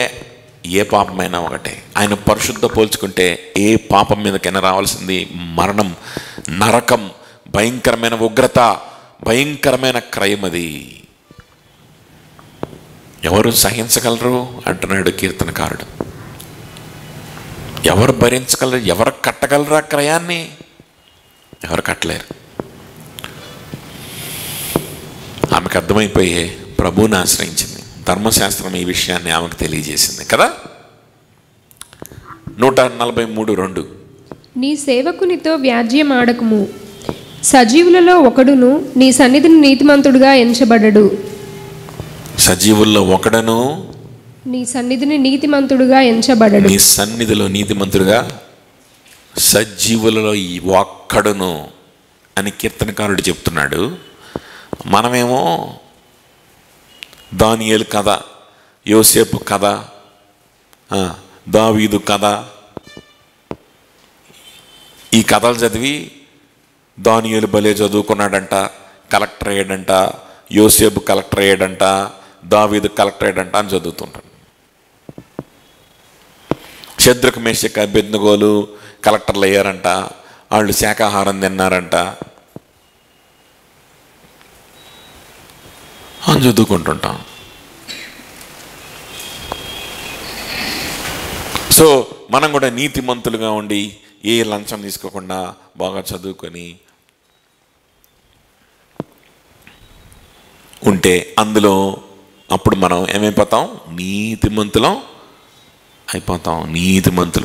ఏ పాపమైనా ఒకటే. ఆయన పరిశుద్ధ పోల్చుకుంటే ఏ పాపం మీదకైనా రావాల్సింది మరణం, నరకం, భయంకరమైన ఉగ్రత, భయంకరమైన క్రయం. అది ఎవరు సహించగలరు అంటున్నాడు కీర్తనకారుడు. ఎవరు భరించగలరు? ఎవరు కట్టగలరు ఆ క్రయాన్ని? ఎవరు కట్టలేరు. ఆమెకు అర్థమైపోయే ప్రభువుని ఆశ్రయించింది. ధర్మశాస్త్రం ఈ విషయాన్ని ఆమెకు తెలియజేసింది కదా. 143:2
నీ సేవకునితో వ్యాజ్యం ఆడకుము, సజీవులలో ఒకడును నీ సన్నిధిని నీతిమంతుడుగా ఎంచబడడు.
సజీవుల్లో ఒకడను
నీ సన్నిధిని నీతిమంతుడుగా ఎంచబడడు.
నీ సన్నిధిలో నీతిమంతుడుగా, సజీవులలో ఈ ఒక్కడును అని కీర్తనకారుడు చెప్తున్నాడు. మనమేమో దానియేలు కథ, యోసేపు కథ, దావీదు కథ, ఈ కథలు చదివి దానియేలు భలే చదువుకున్నాడంట, కలెక్టర్ అయ్యాడంట, యోసేపు కలెక్టర్ అయ్యాడంట, దావీదు కలెక్టర్ అయ్యాడంట అని చదువుతుంటాడు. శద్రకు మేషకు అబేద్నెగోలు కలెక్టర్లు అయ్యారంట, వాళ్ళు శాకాహారం తిన్నారంట అని చదువుకుంటుంటాం. సో మనం కూడా నీతిమంతులుగా ఉండి ఏ లంచం తీసుకోకుండా బాగా చదువుకొని ఉంటే అందులో అప్పుడు మనం ఏమైపోతాం? నీతిమంతులం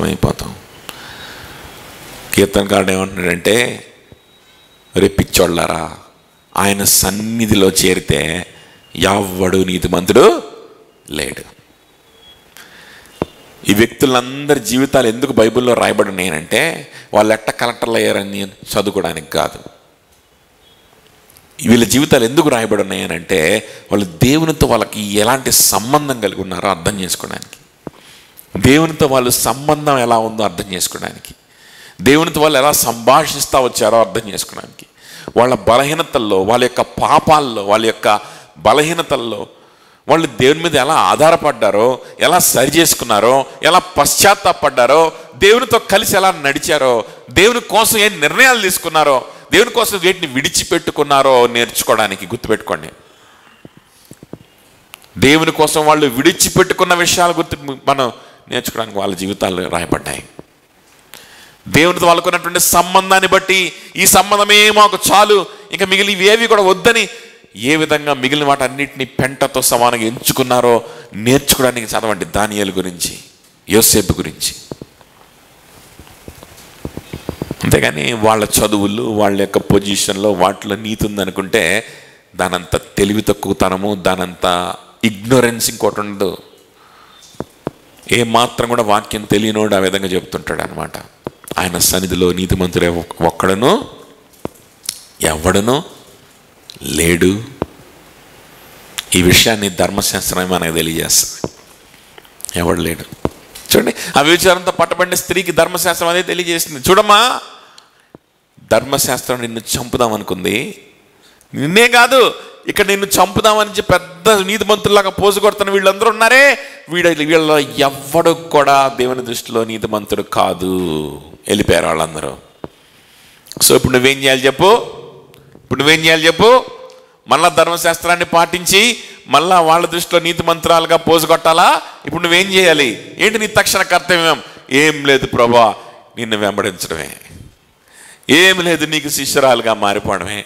అయిపోతాం. కీర్తనకారుడు ఏమంటున్నాడంటే, రే పిచ్చోళ్ళారా, ఆయన సన్నిధిలో చేరితే ఎవ్వడు నీతిమంతుడు లేడు. ఈ వ్యక్తులందరి జీవితాలు ఎందుకు బైబిల్లో రాయబడి ఉన్నాయంటే వాళ్ళు ఎట్ట కలెక్టర్లు అయ్యారని చదువుకోవడానికి కాదు. వీళ్ళ జీవితాలు ఎందుకు రాయబడి ఉన్నాయనంటే వాళ్ళు దేవునితో వాళ్ళకి ఎలాంటి సంబంధం కలిగి ఉన్నారో అర్థం చేసుకోవడానికి, దేవునితో వాళ్ళు సంబంధం ఎలా ఉందో అర్థం చేసుకోవడానికి, దేవునితో వాళ్ళు ఎలా సంభాషిస్తూ వచ్చారో అర్థం చేసుకోవడానికి, వాళ్ళ బలహీనతల్లో, వాళ్ళ యొక్క పాపాల్లో, వాళ్ళ యొక్క బలహీనతల్లో వాళ్ళు దేవుని మీద ఎలా ఆధారపడ్డారో, ఎలా సరి చేసుకున్నారో, ఎలా పశ్చాత్తాపడ్డారో, దేవునితో కలిసి ఎలా నడిచారో, దేవుని కోసం ఏ నిర్ణయాలు తీసుకున్నారో, దేవుని కోసం వేటిని విడిచిపెట్టుకున్నారో నేర్చుకోవడానికి. గుర్తుపెట్టుకోండి, దేవుని కోసం వాళ్ళు విడిచిపెట్టుకున్న విషయాలు మనం నేర్చుకోవడానికి వాళ్ళ జీవితాలు రాయబడ్డాయి. దేవునితో వాళ్ళకున్నటువంటి సంబంధాన్ని బట్టి ఈ సంబంధమే మాకు చాలు, ఇంకా మిగిలివేవి కూడా వద్దని ఏ విధంగా మిగిలిన వాటన్నిటిని పెంటతో సమానంగా ఎంచుకున్నారో నేర్చుకోవడానికి చదవండి. దానియేలు గురించి, యోసేపు గురించి. అంతేగాని వాళ్ళ చదువులు, వాళ్ళ యొక్క పొజిషన్లో వాటిలో నీతి ఉందనుకుంటే దానంత తెలివి తక్కువతనము, దానంత ఇగ్నోరెన్స్ ఇంకోటి ఉండదు. ఏ మాత్రం కూడా వాక్యం తెలియనోడు ఆ విధంగా చెప్తుంటాడు అనమాట. ఆయన సన్నిధిలో నీతిమంతుడే ఒక్కడును ఎవడును లేడు. ఈ విషయాన్ని ధర్మశాస్త్రమే మనకు తెలియజేస్తుంది. ఎవడు లేడు. చూడండి, ఆ వ్యభిచారంతో పట్టబడిన స్త్రీకి ధర్మశాస్త్రం అదే తెలియజేస్తుంది. చూడమ్మా, ధర్మశాస్త్రం నిన్ను చంపుదాం అనుకుంది, నిన్నే కాదు ఇక్కడ నిన్ను చంపుదామని పెద్ద నీతిమంతుల్లాగా పోజు కొడుతున్న వీళ్ళందరూ ఉన్నారే, వీళ్ళలో ఎవ్వడు కూడా దేవుని దృష్టిలో నీతిమంతుడు కాదు. వెళ్ళిపోయారు వాళ్ళందరూ. సో ఇప్పుడు నువ్వేం చేయాలి చెప్పు? మళ్ళా ధర్మశాస్త్రాన్ని పాటించి మళ్ళా వాళ్ళ దృష్టిలో నీతిమంతురాలుగా పోజు కొట్టాలా? ఇప్పుడు నువ్వేం చేయాలి? ఏంటి నీ తక్షణ కర్తవ్యం? ఏం లేదు ప్రభా, నిన్ను వెంబడించడమే. ఏం లేదు, నీకు శిష్యురాలుగా మారిపోవడమే,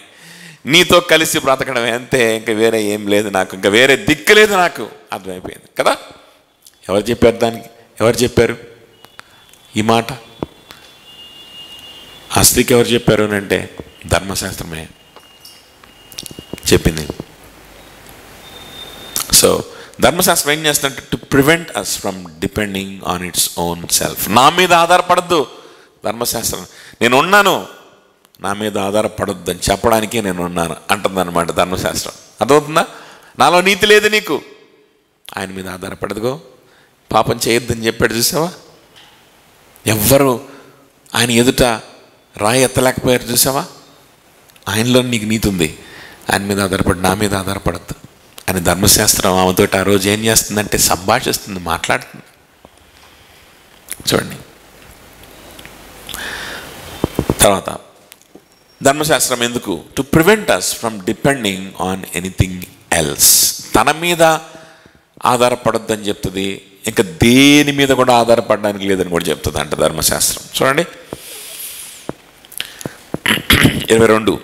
నీతో కలిసి బ్రతకడమే, అంతే. ఇంకా వేరే ఏం లేదు నాకు, ఇంకా వేరే దిక్కు లేదు నాకు. అర్థమైపోయింది కదా? ఎవరు చెప్పారు దానికి? ఎవరు చెప్పారు ఈ మాట? ఆ స్త్రీకి ఎవరు చెప్పారు అని అంటే ధర్మశాస్త్రమే చెప్పింది. సో ధర్మశాస్త్రం ఏం చేస్తుందంటే to prevent us from depending on its own self. నా మీద ఆధారపడద్దు ధర్మశాస్త్రం, నేను ఉన్నాను, నా మీద ఆధారపడొద్దు అని చెప్పడానికే నేను ఉన్నాను అంటుందన్నమాట ధర్మశాస్త్రం. అర్థమవుతుందా? నాలో నీతి లేదు నీకు, ఆయన మీద ఆధారపడదుగో, పాపం చేయొద్దని చెప్పాడు. చూసావా? ఎవ్వరు ఆయన ఎదుట రాయి ఎత్తలేకపోయారు. చూసావా? ఆయనలో నీకు నీతి ఉంది, ఆయన మీద ఆధారపడి, నా మీద ఆధారపడద్దు అని ధర్మశాస్త్రం ఆమెతో ఆ రోజు ఏం చేస్తుందంటే సంభాషిస్తుంది, మాట్లాడుతుంది. చూడండి, తర్వాత ధర్మశాస్త్రం ఎందుకు? To prevent us from depending on anything else. తన మీద ఆధారపడొద్దని చెప్తుంది, ఇంకా దేని మీద కూడా ఆధారపడడానికి లేదని కూడా చెప్తుంది అంట ధర్మశాస్త్రం. చూడండి 22.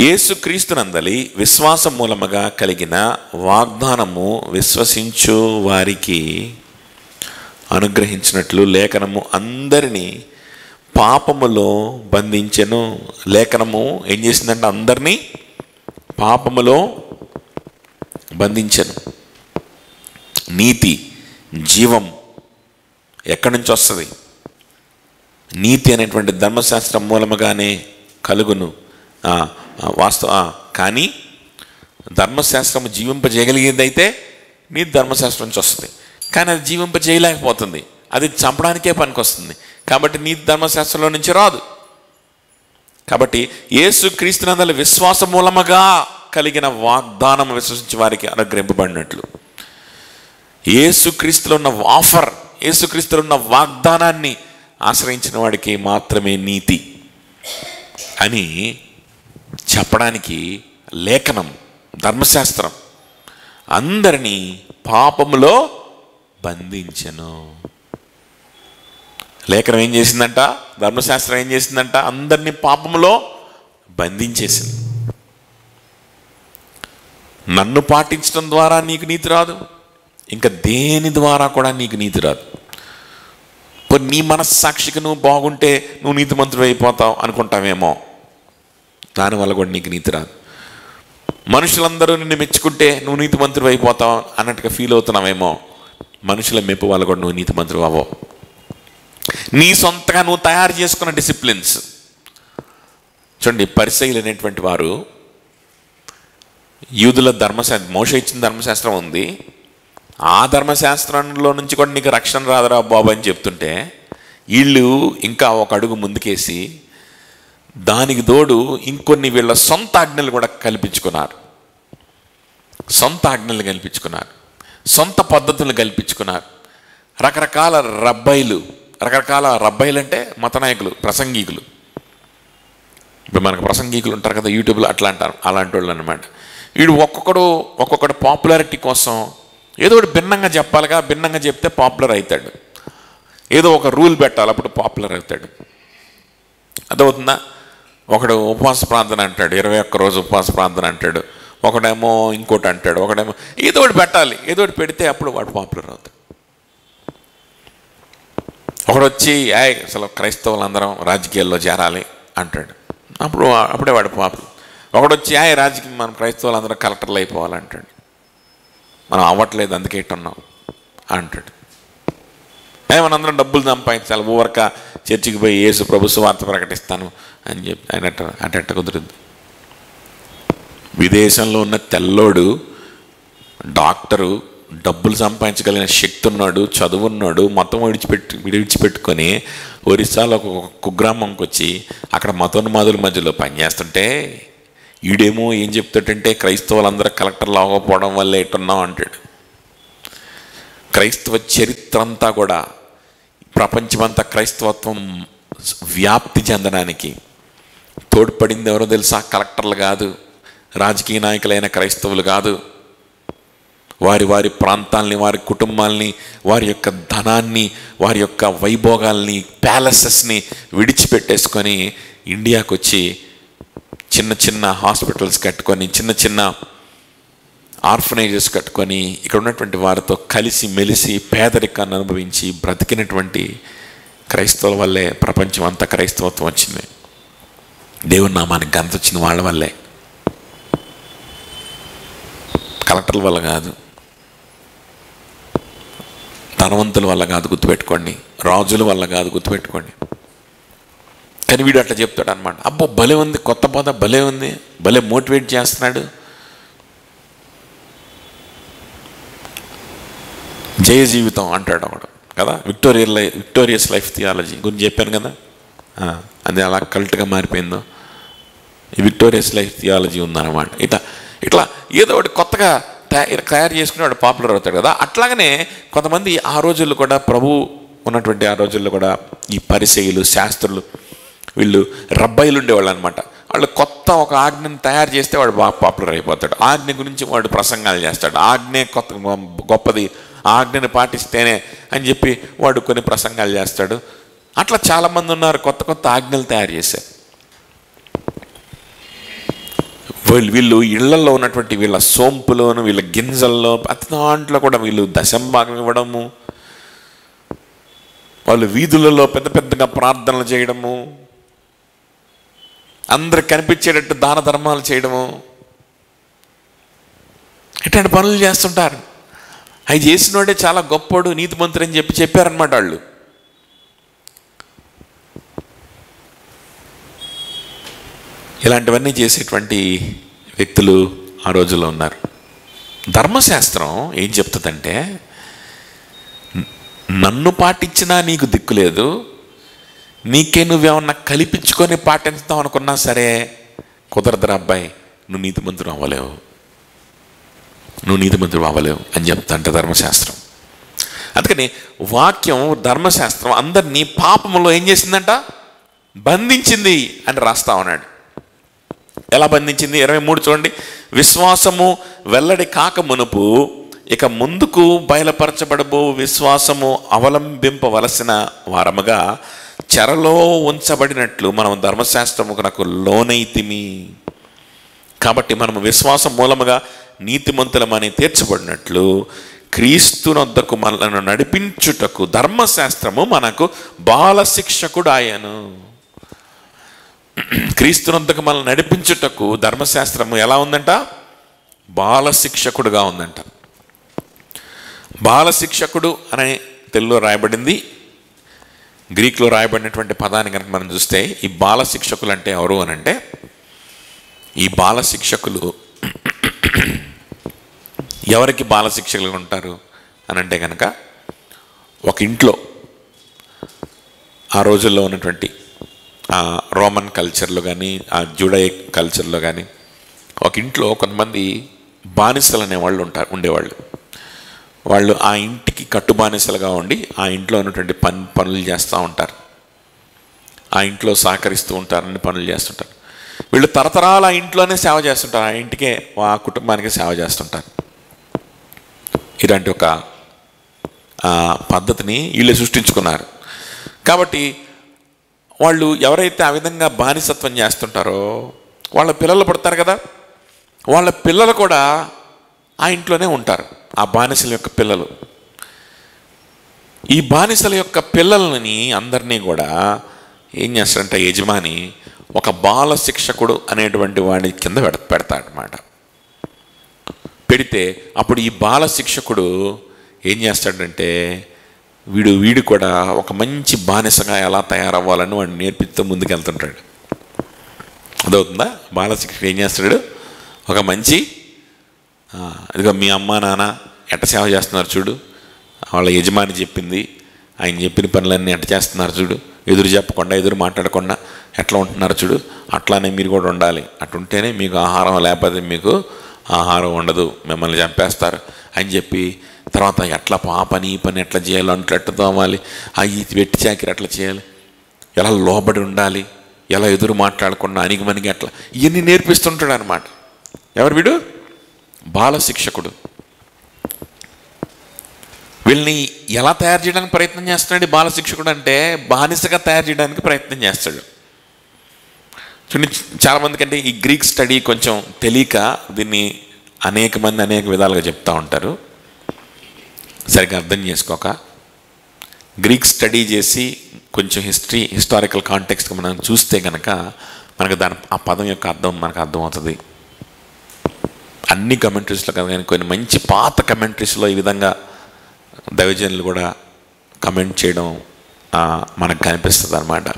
యేసుక్రీస్తునందలి విశ్వాసం మూలముగా కలిగిన వాగ్దానము విశ్వసించు వారికి అనుగ్రహించినట్లు లేఖనము అందరినీ పాపములో బంధించెను. లేఖనము ఏం చేసిందంటే అందరినీ పాపములో బంధించెను. నీతి, జీవం ఎక్కడి నుంచి వస్తుంది? నీతి అనేటువంటి ధర్మశాస్త్రం మూలముగానే కలుగును. కానీ ధర్మశాస్త్రం జీవింపజేయగలిగేదైతే నీతి ధర్మశాస్త్రం నుంచి వస్తుంది, కానీ అది జీవింపజేయలేకపోతుంది, అది చంపడానికే పనికొస్తుంది. కాబట్టి నీతి ధర్మశాస్త్రంలో నుంచి రాదు. కాబట్టి యేసుక్రీస్తునందలి విశ్వాసం మూలముగా కలిగిన వాగ్దానం విశ్వసించే వారికి అనుగ్రహింపబడినట్లు, యేసుక్రీస్తులో ఉన్న ఆఫర్, యేసుక్రీస్తులో ఉన్న వాగ్దానాన్ని ఆశ్రయించిన వాడికి మాత్రమే నీతి అని చెప్పడానికి లేఖనం, ధర్మశాస్త్రం అందరినీ పాపములో బంధించెను. లేఖనం ఏం చేసిందంట? ధర్మశాస్త్రం ఏం చేసిందంట? అందరినీ పాపములో బంధించేసింది. నన్ను పాటించడం ద్వారా నీకు నీతి రాదు, ఇంకా దేని ద్వారా కూడా నీకు నీతి రాదు. నీ మనస్సాక్షికి నువ్వు బాగుంటే నువ్వు నీతిమంతుడు అయిపోతావు అనుకుంటావేమో, దానివల్ల కూడా నీకు నీతి రాదు. మనుషులందరూ నిన్ను మెచ్చుకుంటే నువ్వు నీతిమంతుడు అయిపోతావు అన్నట్టుగా ఫీల్ అవుతున్నావేమో, మనుషుల మెప్పు వల్ల కూడా నువ్వు నీతిమంతుడు అవ్వవు. నీ సొంతగా నువ్వు తయారు చేసుకున్న డిసిప్లిన్స్. చూడండి, పరిసయ్యులు అనేటువంటి వారు యూదుల ధర్మశాస్త్రం, మోషే ఇచ్చిన ధర్మశాస్త్రం ఉంది, ఆ ధర్మశాస్త్రంలో నుంచి కూడా నీకు రక్షణ రాదురా బాబు అని చెప్తుంటే వీళ్ళు ఇంకా ఒక అడుగు ముందుకేసి దానికి తోడు ఇంకొన్ని వీళ్ళ సొంత ఆజ్ఞలు కూడా కల్పించుకున్నారు. సొంత ఆజ్ఞలు కల్పించుకున్నారు, సొంత పద్ధతులు కల్పించుకున్నారు. రకరకాల రబ్బాయిలు అంటే మత నాయకులు, ప్రసంగికులు. ఇప్పుడు మనకు ప్రసంగికులు ఉంటారు కదా యూట్యూబ్లో, అట్లా అంటారు, అలాంటి వాళ్ళు అనమాట. వీడు ఒక్కొక్కడు పాపులారిటీ కోసం ఏదో ఒకటి భిన్నంగా చెప్పాలిగా, భిన్నంగా చెప్తే పాపులర్ అవుతాడు. ఏదో ఒక రూల్ పెట్టాలి, అప్పుడు పాపులర్ అవుతాడు. అర్థమవుతుందా? ఒకడు ఉపవాస ప్రార్థన అంటాడు, 21 రోజు ఉపవాస ప్రార్థన అంటాడు. ఒకడేమో ఇంకోటి అంటాడు, ఒకడేమో ఏదో ఒకటి పెట్టాలి. ఏదో ఒకటి పెడితే అప్పుడు వాడు పాపులర్ అవుతాడు. ఒకడు వచ్చి అసలు క్రైస్తవులందరం రాజకీయాల్లో చేరాలి అంటాడు, అప్పుడే వాడు పాపులర్. ఒకడు వచ్చి రాజకీయం మనం క్రైస్తవులందరం కలెక్టర్లు అయిపోవాలంటాడు, మనం అవ్వట్లేదు అందుకే ఇట్టున్నాం అంటాడు. మనందరం డబ్బులు సంపాదించాలి, ఊరక చర్చికి పోయి యేసు ప్రభు సువార్త ప్రకటిస్తాను అని చెప్పి అట్ట కుదురుద్ది. విదేశంలో ఉన్న తెల్లోడు డాక్టరు, డబ్బులు సంపాదించగలిగిన శక్తి ఉన్నాడు, చదువున్నాడు, మొత్తం విడిచిపెట్టుకొని ఒరిస్సాలో ఒక కుగ్రామంకి వచ్చి అక్కడ మతోన్మాదుల మధ్యలో పనిచేస్తుంటే ఈడేమో ఏం చెప్తాడంటే క్రైస్తవులందరూ కలెక్టర్లు అవ్వకపోవడం వల్ల ఎట్టున్నాం అంటాడు. క్రైస్తవ చరిత్ర అంతా కూడా, ప్రపంచమంతా క్రైస్తవత్వం వ్యాప్తి చెందడానికి తోడ్పడింది ఎవరో తెలుసా? కలెక్టర్లు కాదు, రాజకీయ నాయకులైన క్రైస్తవులు కాదు. వారి ప్రాంతాలని, వారి కుటుంబాలని, వారి యొక్క ధనాన్ని, వారి యొక్క వైభోగాల్ని, ప్యాలెసెస్ని విడిచిపెట్టేసుకొని ఇండియాకు వచ్చి చిన్న చిన్న హాస్పిటల్స్ కట్టుకొని, చిన్న చిన్న ఆర్ఫనైజెస్ కట్టుకొని ఇక్కడ ఉన్నటువంటి వారితో కలిసి మెలిసి పేదరికాన్ని అనుభవించి బ్రతికినటువంటి క్రైస్తవుల వల్లే ప్రపంచం అంతా క్రైస్తవత్వం వచ్చింది. దేవుని నామానికి ఘనత వచ్చిన వాళ్ళ వల్లే, కలెక్టర్ల వల్ల కాదు, ధనవంతుల వల్ల కాదు, గుర్తుపెట్టుకోండి, రాజుల వల్ల కాదు, గుర్తుపెట్టుకోండి. కానీ వీడు అట్లా చెప్తాడు అనమాట. అబ్బో భలే ఉంది, కొత్త బోధ భలే ఉంది, భలే మోటివేట్ చేస్తున్నాడు. జయ జీవితం అంటాడు ఒకడు కదా, విక్టోరియస్ లైఫ్ థియాలజీ గురించి చెప్పాను కదా, అది అలా కల్ట్గా మారిపోయిందో. ఈ విక్టోరియస్ లైఫ్ థియాలజీ ఉందన్నమాట. ఇట్లా ఏదో ఒకటి కొత్తగా తయారు చేసుకుని వాడు పాపులర్ అవుతాడు కదా. అట్లాగనే కొంతమంది ఆ రోజుల్లో కూడా, ప్రభు ఉన్నటువంటి ఆ రోజుల్లో కూడా ఈ పరిసయ్యులు, శాస్త్రులు, వీళ్ళు రబ్బాయిలు ఉండేవాళ్ళు అనమాట. వాళ్ళు కొత్త ఒక ఆజ్ఞను తయారు చేస్తే వాడు బాగా పాపులర్ అయిపోతాడు. ఆజ్ఞ గురించి వాడు ప్రసంగాలు చేస్తాడు, ఆజ్ఞ గొప్పది, ఆజ్ఞను పాటిస్తేనే అని చెప్పి వాడు కొన్ని ప్రసంగాలు చేస్తాడు. అట్లా చాలామంది ఉన్నారు, కొత్త ఆజ్ఞలు తయారు చేశారు. వీళ్ళు ఇళ్లలో ఉన్నటువంటి వీళ్ళ సోంపులోను, వీళ్ళ గింజల్లో, ప్రతి దాంట్లో కూడా వీళ్ళు దశంభాగం ఇవ్వడము, వాళ్ళు వీధులలో పెద్దగా ప్రార్థనలు చేయడము, అందరికి కనిపించేటట్టు దాన ధర్మాలు చేయడము, ఇట్లాంటి పనులు చేస్తుంటారు. అవి చేసినోడే చాలా గొప్పోడు, నీతిమంతుడు అని చెప్పారనమాట వాళ్ళు. ఇలాంటివన్నీ చేసేటువంటి వ్యక్తులు ఆ రోజుల్లో ఉన్నారు. ధర్మశాస్త్రం ఏం చెప్తుందంటే, నన్ను పాటించినా నీకు దిక్కులేదు, నీకే నువ్వేమన్నా కల్పించుకొని పాటించుతావు అనుకున్నా సరే కుదరదురా అబ్బాయి, నువ్వు నీతిమంతుడు అవ్వలేవు అని చెప్తాంట ధర్మశాస్త్రం. అందుకని వాక్యం, ధర్మశాస్త్రం అందరినీ పాపములో ఏం చేసిందంట? బంధించింది అని రాస్తా ఉన్నాడు. ఎలా బంధించింది? 23 చూడండి. విశ్వాసము వెల్లడి కాక మునుపు ఇక ముందుకు బయలుపరచబడబో విశ్వాసము అవలంబింపవలసిన వారముగా చెరలో ఉంచబడినట్లు మనం ధర్మశాస్త్రమునకు లోనైతిమి. కాబట్టి మనము విశ్వాసం మూలముగా నీతిమంతులమని తీర్చబడినట్లు క్రీస్తునొద్దకు మనలను నడిపించుటకు ధర్మశాస్త్రము మనకు బాలశిక్షకుడు ఆయను. క్రీస్తునొద్దకు మనల్ని నడిపించుటకు ధర్మశాస్త్రము ఎలా ఉందంట? బాలశిక్షకుడుగా ఉందంట. బాలశిక్షకుడు అనే తెలుగులో రాయబడింది. గ్రీక్లో రాయబడినటువంటి పదాన్ని కనుక మనం చూస్తే, ఈ బాలశిక్షకులు అంటే ఎవరు అని అంటే, ఈ బాలశిక్షకులు ఎవరికి బాలశిక్షకులు ఉంటారు అని అంటే కనుక, ఒక ఇంట్లో ఆ రోజుల్లో ఉన్నటువంటి రోమన్ కల్చర్లో కానీ, ఆ జూడైక్ కల్చర్లో కానీ, ఒక ఇంట్లో కొంతమంది బానిసలు అనేవాళ్ళు ఉండేవాళ్ళు. వాళ్ళు ఆ ఇంటికి కట్టు బానిసలుగా ఉండి ఆ ఇంట్లో ఉన్నటువంటి పనులు చేస్తూ ఉంటారు, ఆ ఇంట్లో సహకరిస్తూ ఉంటారు, అన్ని పనులు చేస్తుంటారు. వీళ్ళు తరతరాలు ఆ ఇంట్లోనే సేవ చేస్తుంటారు, ఆ ఇంటికే, ఆ కుటుంబానికి సేవ చేస్తుంటారు. ఇలాంటి ఒక పద్ధతిని వీళ్ళు సృష్టించుకున్నారు. కాబట్టి వాళ్ళు ఎవరైతే ఆ విధంగా బానిసత్వం చేస్తుంటారో వాళ్ళ పిల్లలు పుడతారు కదా, వాళ్ళ పిల్లలు కూడా ఆ ఇంట్లోనే ఉంటారు, ఆ బానిసల యొక్క పిల్లలు. ఈ బానిసల యొక్క పిల్లలని అందరినీ కూడా ఏం చేస్తాడంటే యజమాని ఒక బాల శిక్షకుడు అనేటువంటి వాడి కింద పెడతాడనమాట. పెడితే అప్పుడు ఈ బాల శిక్షకుడు ఏం చేస్తాడంటే వీడు కూడా ఒక మంచి బానిసగా ఎలా తయారవ్వాలని వాడిని నేర్పిస్తూ ముందుకెళ్తుంటాడు. అదవుతుందా? బాల శిక్షకుడు ఏం చేస్తాడు, ఒక మంచి ఇదిగో మీ అమ్మ నాన్న ఎట్ట సేవ చేస్తున్నారు చూడు, వాళ్ళ యజమాని చెప్పింది, ఆయన చెప్పిన పనులన్నీ ఎట్ట చేస్తున్నారు చూడు, ఎదురు చెప్పకుండా ఎదురు మాట్లాడకుండా ఎట్లా ఉంటున్నారు చూడు, అట్లానే మీరు కూడా ఉండాలి, అటుంటేనే మీకు ఆహారం, లేకపోతే మీకు ఆహారం ఉండదు, మిమ్మల్ని చంపేస్తారు అని చెప్పి, తర్వాత ఎట్లా ఆ పని ఈ పని ఎట్లా చేయాలి, అంట్లు ఎట్లా తోమాలి, అవి వెట్టి చాకిరి ఎట్లా చేయాలి, ఎలా లోబడి ఉండాలి, ఎలా ఎదురు మాట్లాడకుండా అణిగిమణిగి ఎట్లా, ఇవన్నీ నేర్పిస్తుంటాడు అనమాట. ఎవరు వీడు? బాల శిక్షకుడు. వీళ్ళని ఎలా తయారు చేయడానికి ప్రయత్నం చేస్తున్నాడు బాల శిక్షకుడు అంటే? బానిసగా తయారు చేయడానికి ప్రయత్నం చేస్తాడు. చూడండి, చాలామంది కంటే ఈ గ్రీక్ స్టడీ కొంచెం తెలియక దీన్ని అనేక మంది అనేక విధాలుగా చెప్తూ ఉంటారు. సరిగ్గా అర్థం చేసుకోక గ్రీక్ స్టడీ చేసి కొంచెం హిస్టారికల్ కాంటెక్స్ట్గా మనం చూస్తే కనుక మనకు ఆ పదం యొక్క అర్థం మనకు అర్థమవుతుంది. అన్ని కమెంట్రీస్లో కదా, కానీ కొన్ని మంచి పాత కమెంట్రీస్లో ఈ విధంగా దైవజనులు కూడా కమెంట్ చేయడం మనకు కనిపిస్తుంది అన్నమాట.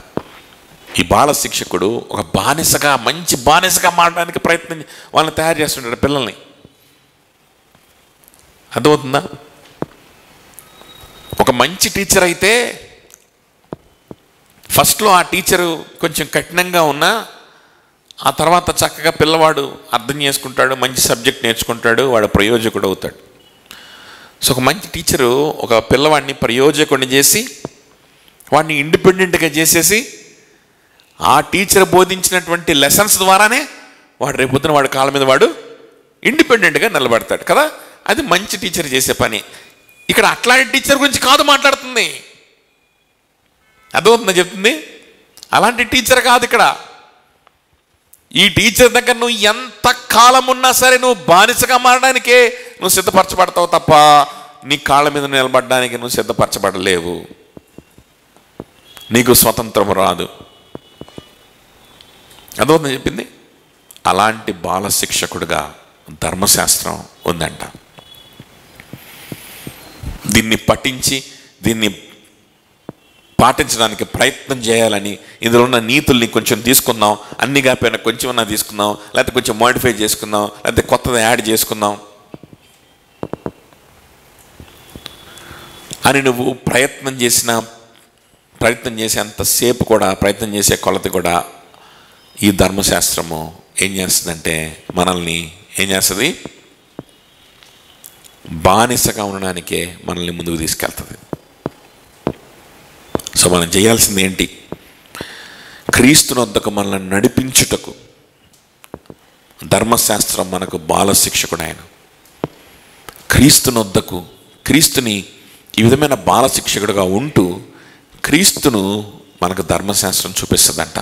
ఈ బాల శిక్షకుడు ఒక బానిసగా, మంచి బానిసగా మారడానికి ప్రయత్నం వాళ్ళని తయారు చేస్తుంటాడు పిల్లల్ని. అర్థమవుతుందా? ఒక మంచి టీచర్ అయితే ఫస్ట్లో ఆ టీచరు కొంచెం కఠినంగా ఉన్నా ఆ తర్వాత చక్కగా పిల్లవాడు అర్థం చేసుకుంటాడు, మంచి సబ్జెక్ట్ నేర్చుకుంటాడు, వాడు ప్రయోజకుడు అవుతాడు. సో ఒక మంచి టీచరు ఒక పిల్లవాడిని ప్రయోజకుడిని చేసి వాడిని ఇండిపెండెంట్గా చేసేసి ఆ టీచర్ బోధించినటువంటి లెసన్స్ ద్వారానే వాడు రేపొద్దున వాడి కాళ్ళ మీద వాడు ఇండిపెండెంట్గా నిలబడతాడు కదా. అది మంచి టీచర్ చేసే పని. ఇక్కడ అట్లాంటి టీచర్ గురించి కాదు మాట్లాడుతుంది, అర్థమవుతుందా చెప్తుంది? అలాంటి టీచర్ కాదు ఇక్కడ. ఈ టీచర్ దగ్గర నువ్వు ఎంత కాలం ఉన్నా సరే నువ్వు బానిసగా మారడానికే నువ్వు సిద్ధపరచబడతావు తప్ప నీ కాళ్ళ మీద నిలబడడానికి నువ్వు సిద్ధపరచబడలేవు, నీకు స్వతంత్రం రాదు. అదవుతుందని చెప్పింది. అలాంటి బాల శిక్షకుడుగా ధర్మశాస్త్రం ఉందంట. దీన్ని పఠించి దీన్ని పాటించడానికి ప్రయత్నం చేయాలని, ఇందులో ఉన్న నీతుల్ని కొంచెం తీసుకుందాం, అన్ని కాకపోయినా కొంచెం అన్నా తీసుకుందాం, లేకపోతే కొంచెం మోడిఫై చేసుకుందాం, లేకపోతే కొత్తది యాడ్ చేసుకుందాం అని నువ్వు ప్రయత్నం చేసేంతసేపు కూడా, ప్రయత్నం చేసే కొలత కూడా ఈ ధర్మశాస్త్రము ఏం చేస్తుందంటే మనల్ని ఏం చేస్తుంది? బానిసగా ఉండడానికే మనల్ని ముందుకు తీసుకెళ్తుంది. సో మనం చేయాల్సింది ఏంటి? క్రీస్తునొద్దకు మనల్ని నడిపించుటకు ధర్మశాస్త్రం మనకు బాల శిక్షకుడు. ఆయన క్రీస్తునొద్దకు, క్రీస్తుని ఈ విధమైన బాల శిక్షకుడుగా ఉంటూ క్రీస్తును మనకు ధర్మశాస్త్రం చూపిస్తుందంట.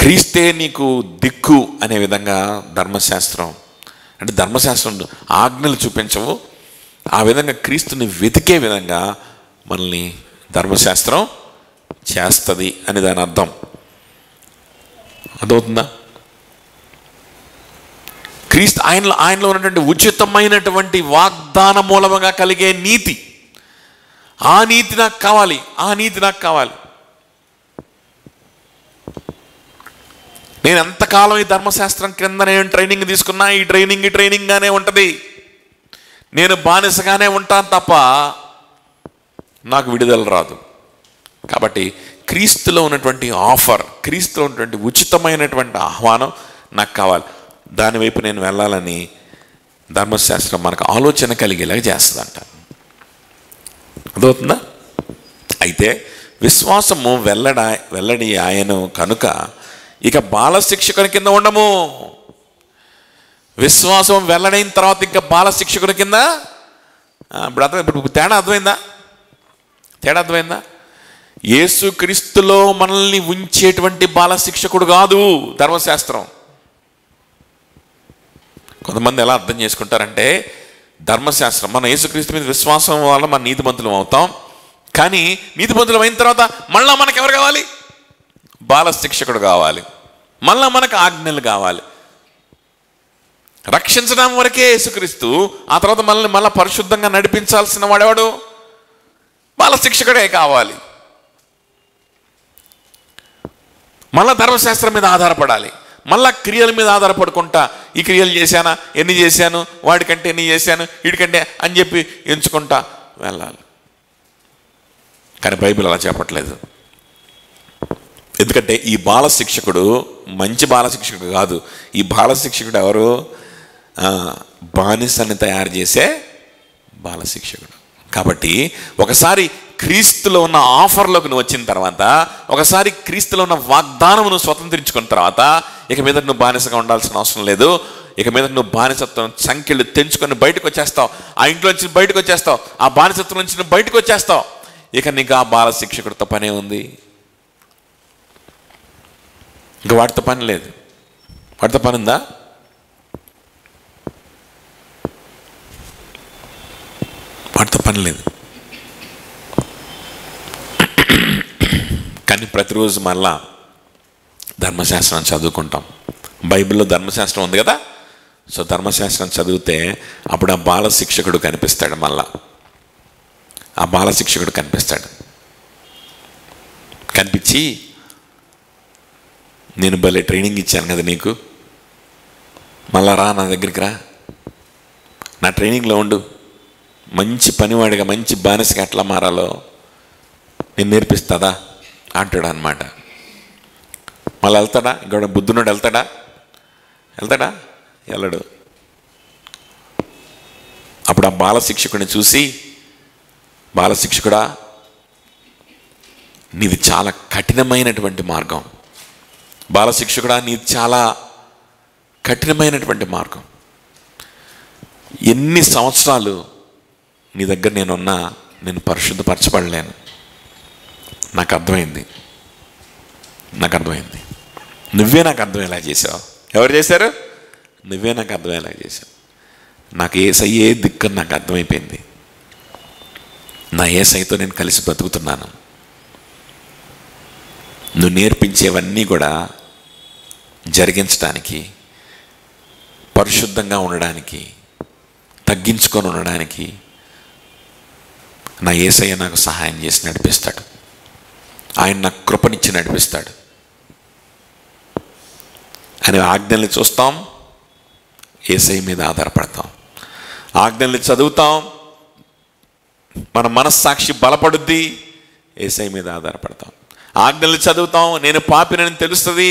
క్రీస్తే నీకు దిక్కు అనే విధంగా ధర్మశాస్త్రం, అంటే ధర్మశాస్త్రం ఆజ్ఞలు చూపించవు, ఆ విధంగా క్రీస్తుని వెతికే విధంగా మనల్ని ధర్మశాస్త్రం చేస్తుంది అని దాని అర్థం. అర్థమవుతుందా? క్రీస్తు ఆయనలో ఉన్నటువంటి ఉచితమైనటువంటి వాగ్దాన మూలముగా కలిగే నీతి, ఆ నీతి నాకు కావాలి, ఆ నీతి నాకు కావాలి. నేను ఎంతకాలం ఈ ధర్మశాస్త్రం క్రింద నేను ట్రైనింగ్ తీసుకున్నా ఈ ట్రైనింగ్గానే ఉంటుంది, నేను బానిసగానే ఉంటాను తప్ప నాకు విడుదల రాదు. కాబట్టి క్రీస్తులో ఉన్నటువంటి ఆఫర్, క్రీస్తులో ఉన్నటువంటి ఉచితమైనటువంటి ఆహ్వానం నాకు కావాలి, దాని వైపు నేను వెళ్ళాలని ధర్మశాస్త్రం మనకు ఆలోచన కలిగేలాగా చేస్తుందంట. అదవుతుందా? అయితే విశ్వాసము వెల్లడి ఆయను కనుక ఇక బాల శిక్షకుని కింద ఉండము. విశ్వాసం వెల్లడైన తర్వాత ఇంకా బాల శిక్షకుని కింద ఇప్పుడు తేడా అర్థమైందా? యేసు క్రీస్తులో మనల్ని ఉంచేటువంటి బాల శిక్షకుడు కాదు ధర్మశాస్త్రం. కొంతమంది ఎలా అర్థం చేసుకుంటారంటే, ధర్మశాస్త్రం మన యేసుక్రీస్తు మీద విశ్వాసం వల్ల మన నీతిమంతులం అవుతాం, కానీ నీతిమంతులం అయిన తర్వాత మళ్ళా మనకు ఎవరు కావాలి? బాల శిక్షకుడు కావాలి, మళ్ళా మనకు ఆజ్ఞలు కావాలి. రక్షించడం వరకే యేసుక్రీస్తు, ఆ తర్వాత మనల్ని మళ్ళీ పరిశుద్ధంగా నడిపించాల్సిన వాడేవాడు? బాల శిక్షకుడే కావాలి. మళ్ళా ధర్మశాస్త్రం మీద ఆధారపడాలి, మళ్ళా క్రియల మీద ఆధారపడుకుంటా ఈ క్రియలు చేశానా, ఎన్ని చేశాను, వాడికంటే ఎన్ని చేశాను, వీడికంటే అని చెప్పి ఎంచుకుంటా వెళ్ళాలి. కానీ బైబిల్ అలా చెప్పట్లేదు. ఎందుకంటే ఈ బాల శిక్షకుడు మంచి బాల శిక్షకుడు కాదు. ఈ బాల శిక్షకుడు ఎవరు? బానిసని తయారు చేసే బాల శిక్షకుడు. కాబట్టి ఒకసారి క్రీస్తులో ఉన్న ఆఫర్లోకి నువ్వు వచ్చిన తర్వాత, ఒకసారి క్రీస్తులో ఉన్న వాగ్దానం నువ్వు స్వతంత్రించుకున్న తర్వాత, ఇక మీద నువ్వు బానిసగా ఉండాల్సిన అవసరం లేదు. ఇక మీద నువ్వు బానిసత్వం సంఖ్యలు తెంచుకొని బయటకు వచ్చేస్తావు, ఆ ఇంట్లో నుంచి బయటకు వచ్చేస్తావు, ఆ బానిసత్వం నుంచి నువ్వు బయటకు వచ్చేస్తావు. ఇక నీకు ఆ బాల శిక్షకుడితో పనే ఉంది, ఇంక వాటితో పని లేదు. వాటితో పని ఉందా? వాటితో పని లేదు. కానీ ప్రతిరోజు మళ్ళా ధర్మశాస్త్రం చదువుకుంటాం. బైబిల్లో ధర్మశాస్త్రం ఉంది కదా, సో ధర్మశాస్త్రం చదివితే అప్పుడు ఆ బాల శిక్షకుడు కనిపిస్తాడు. మళ్ళా ఆ బాల శిక్షకుడు కనిపించి, నేను భలే ట్రైనింగ్ ఇచ్చాను కదా నీకు, మళ్ళా రా నా దగ్గరికి రా, నా ట్రైనింగ్లో ఉండు, మంచి పనివాడిగా మంచి బానిసగా ఎట్లా మారాలో నేను నేర్పిస్తాదా అంటాడు అనమాట. మళ్ళీ వెళ్తాడా? ఇంకా బుద్ధునుడు వెళ్తాడా? వెళ్ళడు. అప్పుడు ఆ బాల శిక్షకుడిని చూసి, బాల శిక్షకుడా, నీది చాలా కఠినమైనటువంటి మార్గం, బాల శిక్షకుడా, నీది చాలా కఠినమైనటువంటి మార్గం, ఎన్ని సంవత్సరాలు నీ దగ్గర నేనున్నా నేను పరిశుద్ధపరచబడలేను. నాకు అర్థమైంది. నువ్వే నాకు అర్థమయ్యేలా చేసావు. ఎవరు చేశారు? నువ్వే నాకు అర్థమయ్యేలా చేసావు. నాకు యేసయ్యే దిక్కు నాకు అర్థమైపోయింది. నా యేసయ్యతో నేను కలిసి బ్రతుకుతున్నాను. నువ్వు నేర్పించేవన్నీ కూడా జరిగించడానికి, పరిశుద్ధంగా ఉండడానికి, తగ్గించుకొని ఉండడానికి నా యేసయ్య నాకు సహాయం చేసి నడిపిస్తాడు. ఆయన నాకు కృపనిచ్చి నడిపిస్తాడు. అని ఆజ్ఞల్ని చూస్తాం, యేసయ్య మీద ఆధారపడతాం. ఆజ్ఞల్ని చదువుతాం, మన మనస్సాక్షి బలపడుద్ది, యేసయ్య మీద ఆధారపడతాం. ఆజ్ఞల్ని చదువుతాం, నేను పాపినని తెలుస్తుంది,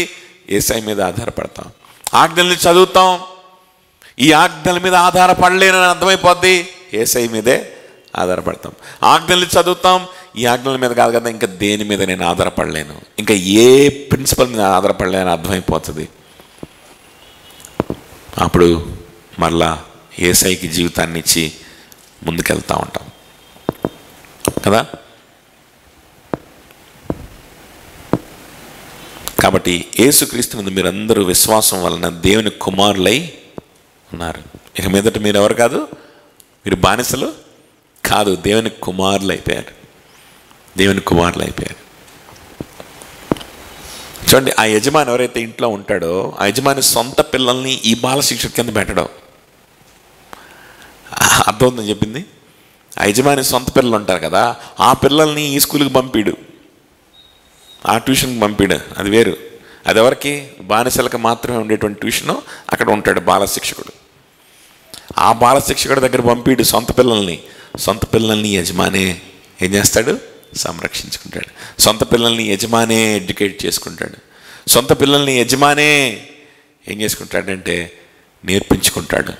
యేసయ్య మీద ఆధారపడతాం. ఆజ్ఞల్ని చదువుతాం, ఈ ఆజ్ఞల మీద ఆధారపడలేనని అర్థమైపోద్ది, యేసయ్య మీదే ఆధారపడతాం. ఆజ్ఞల్ని చదువుతాం, ఈ ఆజ్ఞల మీద కాదు కదా, ఇంకా దేని మీద నేను ఆధారపడలేను, ఇంకా ఏ ప్రిన్సిపల్ మీద ఆధారపడలేని అర్థమైపోతుంది. అప్పుడు మళ్ళా యేసయ్యకి జీవితాన్ని ఇచ్చి ముందుకెళ్తూ ఉంటాం కదా. కాబట్టి యేసుక్రీస్తు ముందు మీరందరూ విశ్వాసం వలన దేవుని కుమారులై ఉన్నారు. ఇక మీదట మీరు ఎవరు కాదు, మీరు బానిసలు కాదు, దేవుని కుమారులు అయిపోయారు. చూడండి, ఆ యజమాని ఎవరైతే ఇంట్లో ఉంటాడో, ఆ యజమాని సొంత పిల్లల్ని ఈ బాల శిక్ష కింద పెట్టడం. అర్థమవుతుందని చెప్పింది. ఆ యజమాని సొంత పిల్లలు ఉంటారు కదా, ఆ పిల్లల్ని ఈ స్కూల్కి పంపిడు, ఆ ట్యూషన్కి పంపిడు. అది వేరు. అది ఎవరికి? బానిసలకు మాత్రమే ఉండేటువంటి ట్యూషను. అక్కడ ఉంటాడు బాల శిక్షకుడు. ఆ బాల శిక్షకుడి దగ్గర పంపిడు సొంత పిల్లల్ని యజమాని ఏం చేస్తాడు? సంరక్షించుకుంటాడు. సొంత పిల్లల్ని యజమానే ఎడ్యుకేట్ చేసుకుంటాడు. సొంత పిల్లల్ని యజమానే ఏం చేసుకుంటాడంటే నేర్పించుకుంటాడు,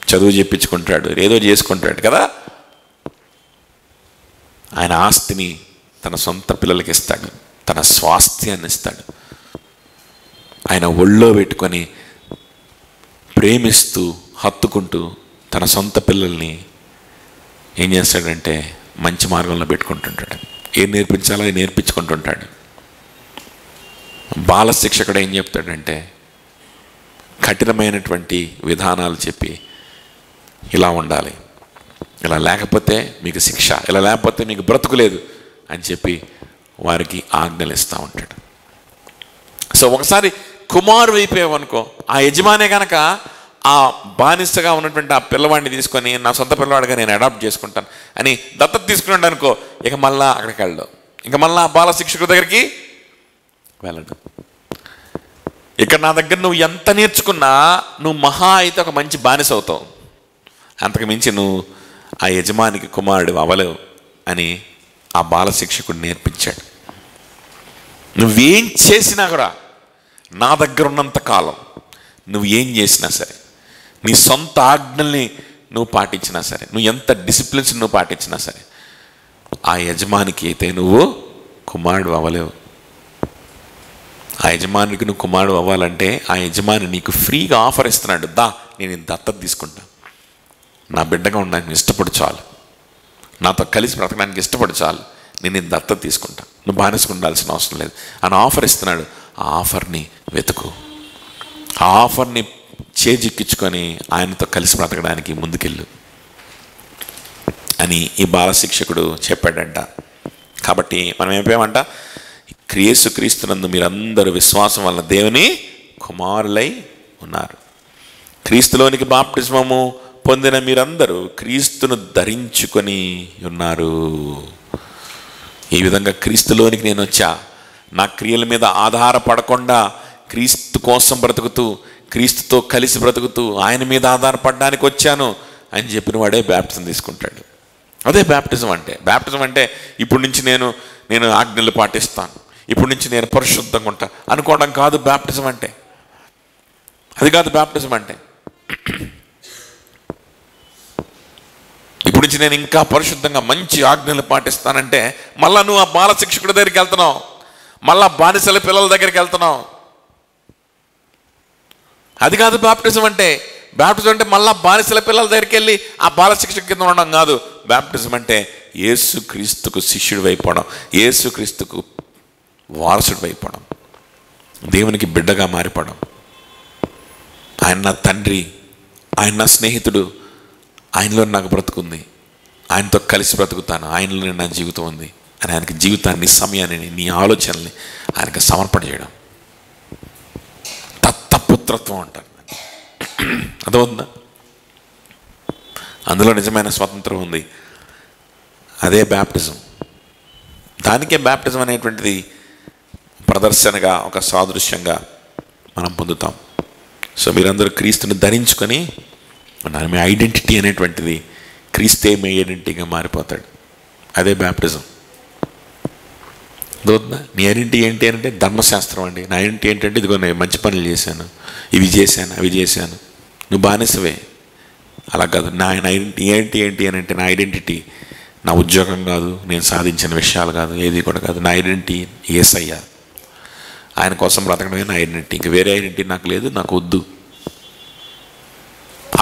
చదువు చెప్పించుకుంటాడు, ఏదో చేసుకుంటాడు కదా. ఆయన ఆస్తిని తన సొంత పిల్లలకి ఇస్తాడు, తన స్వాస్థ్యాన్ని ఇస్తాడు. ఆయన ఒళ్ళో పెట్టుకొని ప్రేమిస్తూ హత్తుకుంటూ తన సొంత పిల్లల్ని ఏం చేస్తాడంటే మంచి మార్గంలో పెట్టుకుంటుంటాడు. ఏం నేర్పించాలో అది నేర్పించుకుంటుంటాడు. బాల శిక్షకుడు ఏం చెప్తాడంటే కఠినమైనటువంటి విధానాలు చెప్పి ఇలా ఉండాలి, ఇలా లేకపోతే మీకు శిక్ష, ఇలా లేకపోతే మీకు బ్రతుకు లేదు అని చెప్పి వారికి ఆజ్ఞలు ఇస్తూ ఉంటాడు. సో ఒకసారి కుమారుడు అయిపోయావనుకో, ఆ యజమానే కనుక ఆ బానిసగా ఉన్నటువంటి ఆ పిల్లవాడిని తీసుకొని నా సొంత పిల్లవాడిగా నేను అడాప్ట్ చేసుకుంటాను అని దత్తత తీసుకున్నాడు అనుకో, ఇక మళ్ళా అక్కడికి వెళ్ళడు, ఇక మళ్ళా బాల శిక్షకుడి దగ్గరికి వెళ్ళడు. ఇక్కడ నా దగ్గర నువ్వు ఎంత నేర్చుకున్నా నువ్వు మహా అయితే ఒక మంచి బానిస అవుతావు, అంతకు మించి నువ్వు ఆ యజమానికి కుమారుడు అవ్వలేవు అని ఆ బాల శిక్షకుడు నేర్పించాడు. నువ్వేం చేసినా కూడా నా దగ్గర ఉన్నంత కాలం నువ్వు ఏం చేసినా సరే, నీ సొంత ఆజ్ఞల్ని నువ్వు పాటించినా సరే, నువ్వు ఎంత డిసిప్లిన్స్ నువ్వు పాటించినా సరే, ఆ యజమానికి అయితే నువ్వు కుమారుడు అవ్వలేవు. ఆ యజమానికి నువ్వు కుమారుడు అవ్వాలంటే ఆ యజమాని నీకు ఫ్రీగా ఆఫర్ ఇస్తున్నాడు, దా నేను దత్తత తీసుకుంటా, నా బిడ్డగా ఉండడానికి ఇష్టపడు చాలు, నాతో కలిసి బ్రతకడానికి ఇష్టపడు చాలు, నేను దత్తత తీసుకుంటా, నువ్వు బానిసగా ఉండాల్సిన అవసరం లేదు అని ఆఫర్ ఇస్తున్నాడు. ఆ ఆఫర్ని వెతుకు, ఆ ఆఫర్ని చేజిక్కించుకొని ఆయనతో కలిసి బ్రతకడానికి ముందుకెళ్ళు అని ఈ బాల శిక్షకుడు చెప్పాడంట. కాబట్టి మనం ఏమంట, యేసుక్రీస్తునందు మీరందరూ విశ్వాసం వలన దేవుని కుమారులై ఉన్నారు. క్రీస్తులోనికి బాప్టిజమము పొందిన మీరందరూ క్రీస్తును ధరించుకొని ఉన్నారు. ఈ విధంగా క్రీస్తులోనికి నేను వచ్చా, నా క్రియల మీద ఆధారపడకుండా క్రీస్తు కోసం బ్రతుకుతూ, క్రీస్తుతో కలిసి బ్రతుకుతూ ఆయన మీద ఆధారపడడానికి వచ్చాను అని చెప్పిన వాడే బ్యాప్టిజం తీసుకుంటాడు. అదే బ్యాప్టిజం అంటే. బ్యాప్టిజం అంటే ఇప్పుడు నుంచి నేను ఆజ్ఞలు పాటిస్తాను, ఇప్పుడు నుంచి నేను పరిశుద్ధంగా ఉంటా అనుకోవడం కాదు బ్యాప్టిజం అంటే. అది కాదు బ్యాప్టిజం అంటే. ఇప్పుడు నుంచి నేను ఇంకా పరిశుద్ధంగా మంచి ఆజ్ఞలు పాటిస్తానంటే మళ్ళా నువ్వు ఆ బాల శిక్షకుడి దగ్గరికి వెళ్తున్నావు, మళ్ళా బానిసల పిల్లల దగ్గరికి వెళ్తున్నావు. అది కాదు బ్యాప్టిజం అంటే. బ్యాప్టిజం అంటే మళ్ళా బానిసల పిల్లల దగ్గరికి వెళ్ళి ఆ బాల శిక్షకు కింద ఉండడం కాదు. బ్యాప్టిజం అంటే యేసుక్రీస్తుకు శిష్యుడు అయిపోవడం, యేసుక్రీస్తుకు వారసుడు అయిపోవడం, దేవునికి బిడ్డగా మారిపోవడం. ఆయన నా తండ్రి, ఆయన నా స్నేహితుడు, ఆయనలో నాకు బ్రతుకుంది, ఆయనతో కలిసి బ్రతుకుతాను, ఆయనలోనే నా జీవితం ఉంది అని ఆయనకి జీవితాన్ని, సమయాన్ని, నీ ఆలోచనల్ని ఆయనకి సమర్పణ చేయడం దత్తపుత్రత్వం అంటారు. అదవుతుందా? అందులో నిజమైన స్వతంత్రం ఉంది. అదే బ్యాప్టిజం. దానికే బ్యాప్టిజం అనేటువంటిది ప్రదర్శనగా, ఒక సాదృశ్యంగా మనం పొందుతాం. సో మీరందరూ క్రీస్తుని ధరించుకొని ఉన్నారు. మీ ఐడెంటిటీ అనేటువంటిది క్రీస్తే మీ ఐడెంటిటీగా మారిపోతాడు. అదే బ్యాప్టిజం. దోద్దా నీ ఐడెంటిటీ ఏంటి అంటే ధర్మశాస్త్రం అండి. నా ఐడెంటిటీ ఏంటంటే ఇదిగో నేను మంచి పనులు చేశాను, ఇవి చేశాను, అవి చేశాను. నువ్వు బానిసవే. అలా కాదు. నా ఐడెంటిటీ ఏంటి అని అంటే నా ఐడెంటిటీ నా ఉద్యోగం కాదు, నేను సాధించిన విషయాలు కాదు, ఏది కూడా కాదు. నా ఐడెంటిటీ యేసయ్య, ఆయన కోసం బ్రతకడమే నా ఐడెంటిటీ. ఇంక వేరే ఐడెంటిటీ నాకు లేదు, నాకు వద్దు.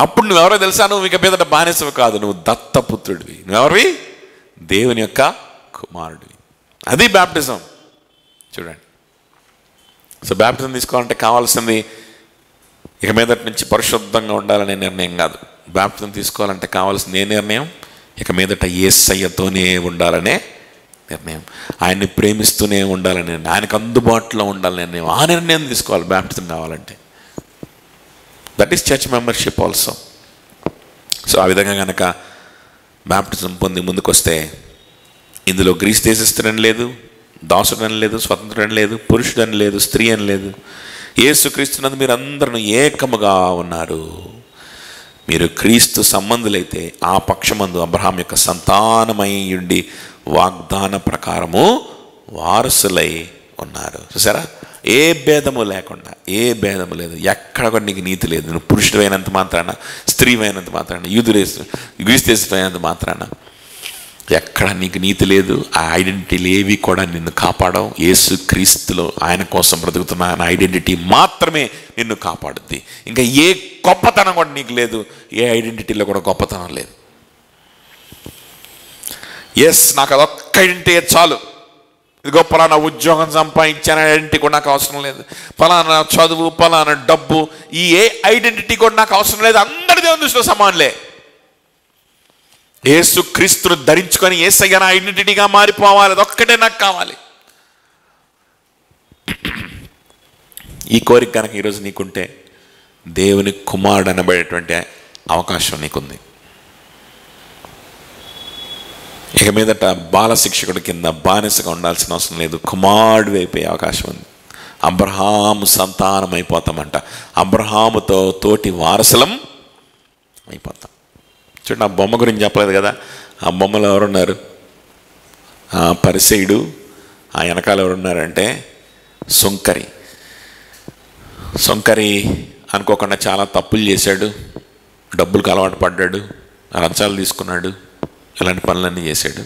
అప్పుడు నువ్వెవరో తెలుసా? నువ్వు ఇక మీదట బానిసవి కాదు, నువ్వు దత్తపుత్రుడివి. నువ్వెవరివి? దేవుని యొక్క కుమారుడివి. అది బ్యాప్టిజం. చూడండి. సో బ్యాప్టిజం తీసుకోవాలంటే కావాల్సింది ఇక మీదటి నుంచి పరిశుద్ధంగా ఉండాలనే నిర్ణయం కాదు. బ్యాప్టిజం తీసుకోవాలంటే కావాల్సింది ఏ నిర్ణయం? ఇక మీదట యేసయ్యతోనే ఉండాలనే నిర్ణయం, ఆయన్ని ప్రేమిస్తూనే ఉండాలనే నిర్ణయం, ఆయనకు అందుబాటులో ఉండాలనే నిర్ణయం. ఆ నిర్ణయం తీసుకోవాలి బ్యాప్టిజం కావాలంటే. That is church membership also. So ఆ విధంగా కనుక బ్యాప్టిజం పొంది ముందుకొస్తే ఇందులో గ్రీస్ దేశస్థుడని లేదు, దాసుడని లేదు, స్వతంత్రుడని లేదు, పురుషుడని లేదు, స్త్రీ అని లేదు. యేసుక్రీస్తునందు మీరు అందరూ ఏకముగా ఉన్నారు. మీరు క్రీస్తు సంబంధులైతే ఆ పక్షమందు అబ్రహాం యొక్క సంతానమై ఉండి వాగ్దాన ప్రకారము వారసులై ఉన్నారు. చూసారా, ఏ భేదము లేకుండా, ఏ భేదము లేదు, ఎక్కడ కూడా నీకు నీతి లేదు. నువ్వు పురుషుడు అయినంత మాత్రాన, స్త్రీ అయినంత మాత్రాన, గ్రీస్తు మాత్రాన ఎక్కడ నీకు నీతి లేదు. ఆ ఐడెంటిటీలు ఏవి కూడా నిన్ను కాపాడవు. యేసు క్రీస్తులో ఆయన కోసం బ్రతుకుతున్న ఆయన ఐడెంటిటీ మాత్రమే నిన్ను కాపాడుద్ది. ఇంకా ఏ గొప్పతనం కూడా నీకు లేదు, ఏ ఐడెంటిటీలో కూడా గొప్పతనం లేదు. నాకు అదొక్క ఐడెంటిటీ చాలు. ఇదిగో పలానా ఉద్యోగం సంపాదించాను ఐడెంటిటీ కూడా నాకు అవసరం లేదు. పలానా చదువు, పలానా డబ్బు, ఈ ఏ ఐడెంటిటీ కూడా నాకు అవసరం లేదు. అందరి దేవుని దృష్టిలో సమానులే. యేసు క్రీస్తును ధరించుకొని యేసయ్య నా ఐడెంటిటీగా మారిపోవాలి. అదొక్కటే నాకు కావాలి. ఈ కోరిక కనుక ఈరోజు నీకుంటే దేవుని కుమారుడు అనబడేటువంటి అవకాశం నీకుంది. ఇక మీదట బాల శిక్షకుడి కింద బానిసగా ఉండాల్సిన అవసరం లేదు. కుమారుడు అయిపోయే అవకాశం ఉంది. అబ్రహాము సంతానం అయిపోతామంట. అబ్రహాముతో తోటి వారసులం అయిపోతాం. చూడండి, ఆ బొమ్మ గురించి చెప్పలేదు కదా. ఆ బొమ్మలో ఎవరున్నారు? ఆ పరిసయుడు. ఆ వెనకాల ఎవరున్నారంటే సొంకరి. సొంకరి అనుకోకుండా చాలా తప్పులు చేశాడు. డబ్బులకు అలవాటు పడ్డాడు, లంచాలు తీసుకున్నాడు, ఇలాంటి పనులన్నీ చేశాడు.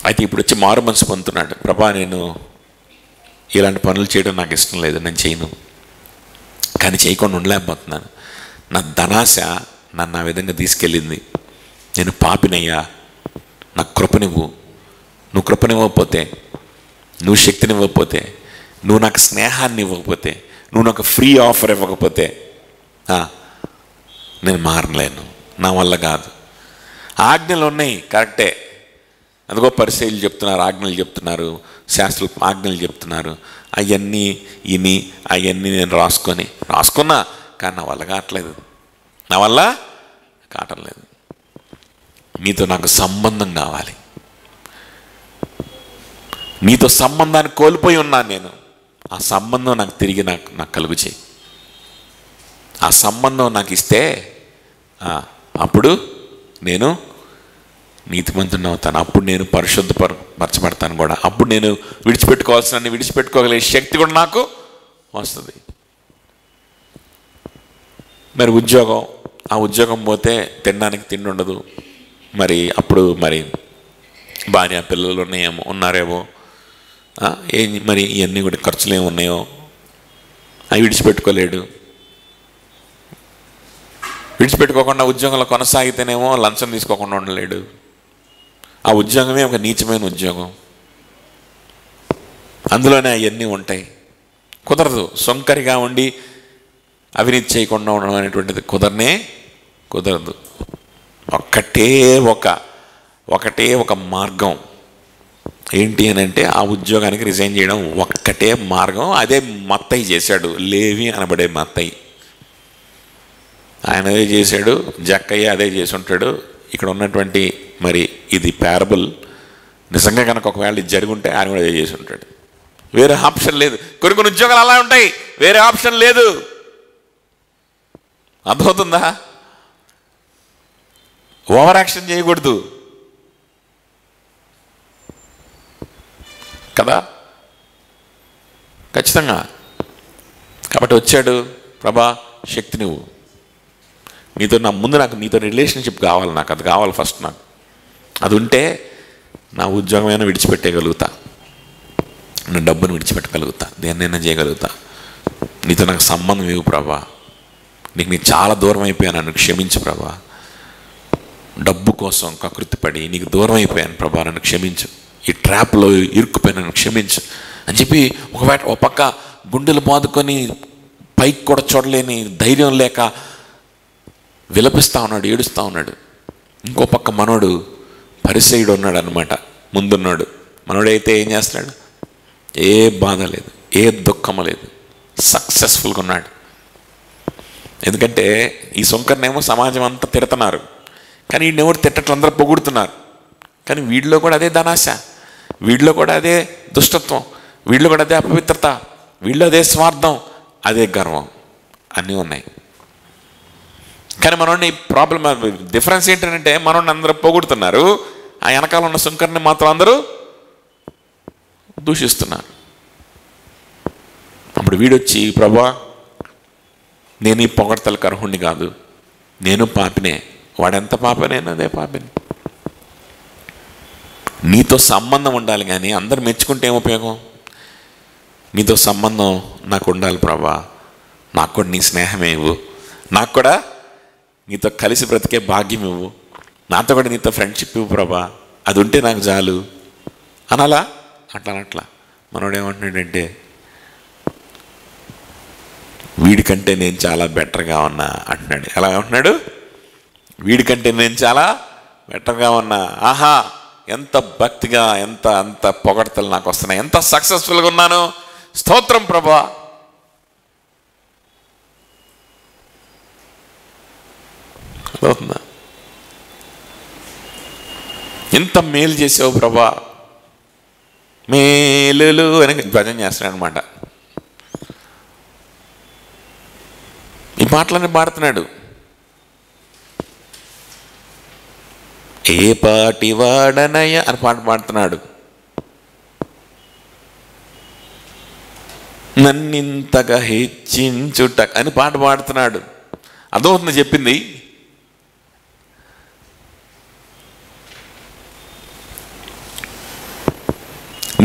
అయితే ఇప్పుడు వచ్చి మారు మనసు పొందుతున్నాడు. ప్రభా, నేను ఇలాంటి పనులు చేయడం నాకు ఇష్టం లేదు, నేను చేయను, కానీ చేయకుండా ఉండలేకపోతున్నాను. నా ధనాశ నన్ను ఆ విధంగా తీసుకెళ్ళింది. నేను పాపినయ్యా, నాకు కృపనివ్వు. నువ్వు కృపనివ్వకపోతే, నువ్వు శక్తినివ్వకపోతే, నువ్వు నాకు స్నేహాన్ని ఇవ్వకపోతే, నువ్వు నాకు ఫ్రీ ఆఫర్ ఇవ్వకపోతే నేను మారలేను, నా వల్ల కాదు. ఆజ్ఞలు ఉన్నాయి, కరెక్టే. అదిగో పరిసయ్యులు చెప్తున్నారు, ఆజ్ఞలు చెప్తున్నారు, శాస్త్రులు ఆజ్ఞలు చెప్తున్నారు. అవన్నీ నేను రాసుకున్నా, కానీ నా వల్ల కావట్లేదు, నా వల్ల కావట్లేదు. నీతో నాకు సంబంధం కావాలి. నీతో సంబంధాన్ని కోల్పోయి ఉన్నాను నేను. ఆ సంబంధం నాకు తిరిగి నాకు కలుగు చేయి. ఆ సంబంధం నాకు ఇస్తే అప్పుడు నేను నీతిమంతుని అవుతాను. అప్పుడు నేను పరిశుద్ధపరచబడతాను కూడా. అప్పుడు నేను విడిచిపెట్టుకోవాల్సిన విడిచిపెట్టుకోగలిగే శక్తి కూడా నాకు వస్తుంది. మరి ఉద్యోగం, ఆ ఉద్యోగం పోతే తినడానికి తిండి ఉండదు. మరి అప్పుడు భార్య పిల్లలు ఉన్నారేమో, మరి ఇవన్నీ కూడా ఖర్చులు ఏమి ఉన్నాయో అవి విడిచిపెట్టుకోలేడు. విడిచిపెట్టుకోకుండా ఉద్యోగంలో కొనసాగితేనేమో లంచం తీసుకోకుండా ఉండలేడు. ఆ ఉద్యోగమే ఒక నీచమైన ఉద్యోగం, అందులోనే అవన్నీ ఉంటాయి. కుదరదు. సొంకరిగా ఉండి అవినీతి చేయకుండా ఉండడం అనేటువంటిది కుదరదు. ఒకటే ఒక మార్గం ఏంటి అని అంటే, ఆ ఉద్యోగానికి రిజైన్ చేయడం ఒక్కటే మార్గం. అదే మత్తయి చేశాడు. లేవి అనబడే మత్తయి ఆయన అదే చేశాడు. జక్కయ్య అదే చేసి ఉంటాడు. ఇక్కడ ఉన్నటువంటి ఇది ప్యారబుల్ నిజంగా కనుక ఒకవేళ ఇది జరిగి ఉంటే ఆయన కూడా అదే చేసి ఉంటాడు. వేరే ఆప్షన్ లేదు. కొన్ని ఉద్యోగాలు అలా ఉంటాయి, వేరే ఆప్షన్ లేదు. అర్థమవుతుందా? ఓవర్ యాక్షన్ చేయకూడదు కదా, ఖచ్చితంగా. కాబట్టి వచ్చాడు, ప్రభా శక్తి నువ్వు, నాకు నీతో రిలేషన్షిప్ కావాలి, నాకు అది కావాలి ఫస్ట్. నాకు అది ఉంటే నా ఉద్యోగమైనా విడిచిపెట్టగలుగుతా, నా డబ్బును విడిచిపెట్టగలుగుతా, దేన్నైనా చేయగలుగుతా. నీతో నాకు సంబంధం ఇవ్వు ప్రభా, నీకు నేను చాలా దూరం అయిపోయాను, నన్ను క్షమించు ప్రభా. డబ్బు కోసం కకృతిపడి నీకు దూరం అయిపోయాను ప్రభా, నన్ను క్షమించు. ఈ ట్రాప్లో ఇరుక్కుపోయి నన్ను క్షమించు అని చెప్పి ఒక పక్క గుండెలు బాదుకొని పైకి కూడా చూడలేని ధైర్యం లేక విలపిస్తూ ఉన్నాడు, ఏడుస్తూ ఉన్నాడు. ఇంకో పక్క మనోడు పరిసయుడు ఉన్నాడు అనమాట, ముందున్నాడు. మనోడైతే ఏం చేస్తున్నాడు? ఏ బాధ లేదు, ఏ దుఃఖము లేదు, సక్సెస్ఫుల్గా ఉన్నాడు. ఎందుకంటే ఈ సొంకర్నేమో సమాజం అంతా తిడుతున్నారు, కానీ వీడినెవరు తిట్టట్లు అందరూ పొగుడుతున్నారు. కానీ వీడిలో కూడా అదే ధనాశ, వీడిలో కూడా అదే దుష్టత్వం, వీడిలో కూడా అదే అపవిత్రత, వీళ్ళు అదే స్వార్థం, అదే గర్వం, అన్నీ ఉన్నాయి. కానీ మనోడిని ప్రాబ్లం డిఫరెన్స్ ఏంటంటే మనోడిని అందరూ పొగుడుతున్నారు, ఆ వెనకాల ఉన్న సుంకర్ని మాత్రం అందరూ దూషిస్తున్నారు. అప్పుడు వీడొచ్చి, ప్రభా నేను ఈ పొగడ్తలకు అర్హుణ్ణి కాదు, నేను పాపినే, వాడెంత పాపనేను అదే పాపిని. నీతో సంబంధం ఉండాలి కానీ అందరు మెచ్చుకుంటే ఏం ఉపయోగం? నీతో సంబంధం నాకు ఉండాలి ప్రభా, నాకు కూడా నీ స్నేహమే ఇవ్వు, నాకు కూడా నీతో కలిసి బ్రతికే భాగ్యం ఇవ్వు, నాతో కూడా నీతో ఫ్రెండ్షిప్ ఇవ్వు ప్రభా, అది ఉంటే నాకు చాలు అనాలా? అట్లా మనోడు ఏమంటున్నాడంటే, వీడికంటే నేను చాలా బెటర్గా ఉన్నా అంటున్నాడు. ఎలా ఉంటున్నాడు? వీడికంటే నేను చాలా బెటర్గా ఉన్నా, ఆహా ఎంత భక్తిగా, అంత పొగడతలు నాకు వస్తున్నాయి, ఎంత సక్సెస్ఫుల్గా ఉన్నాను, స్తోత్రం ప్రభా. అవుతుందా? ఎంత మేలు చేసావు ప్రభా, మేలులు అని భజన చేస్తున్నాడు అనమాట. ఈ పాటలన్నీ పాడుతున్నాడు. ఏ పాటి వాడనయ్య అని పాట పాడుతున్నాడు. నన్నింతగా హెచ్చించుట అని పాట పాడుతున్నాడు. అర్థమవుతుంది చెప్పింది?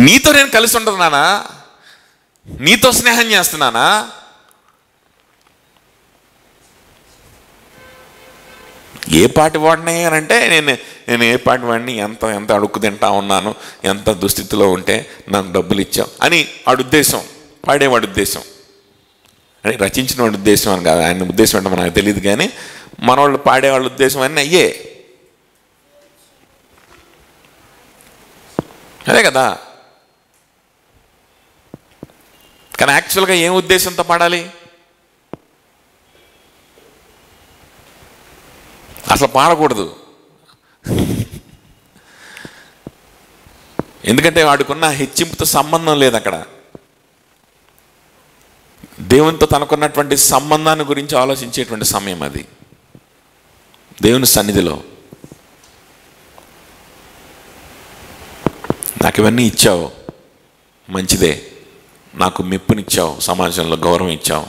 నీతో నేను కలిసి ఉంటున్నానా? నీతో స్నేహం చేస్తున్నానా? ఏ పాటి వాడిని అని అంటే నేను ఏ పాటి వాడిని, ఎంత అడుక్కు తింటా ఉన్నాను, ఎంత దుస్థితిలో ఉంటే నాకు డబ్బులు ఇచ్చావు అని వాడి ఉద్దేశం, పాడేవాడి ఉద్దేశం, అని రచించిన వాడి ఉద్దేశం అని కాదు. ఆయన ఉద్దేశం అంటే మనకు తెలియదు, కానీ మనవాళ్ళు పాడేవాళ్ళ ఉద్దేశం అన్నీ అయ్యే, అదే కదా. కానీ యాక్చువల్గా ఏం ఉద్దేశంతో పాడాలి? అసలు పాడకూడదు. ఎందుకంటే వాడికున్న హెచ్చింపుతో సంబంధం లేదు అక్కడ. దేవునితో తనకున్నటువంటి సంబంధాన్ని గురించి ఆలోచించేటువంటి సమయం అది. దేవుని సన్నిధిలో నాకు ఇవన్నీ ఇచ్చావు, మంచిదే, నాకు మెప్పునిచ్చావు, సమాజంలో గౌరవం ఇచ్చావు,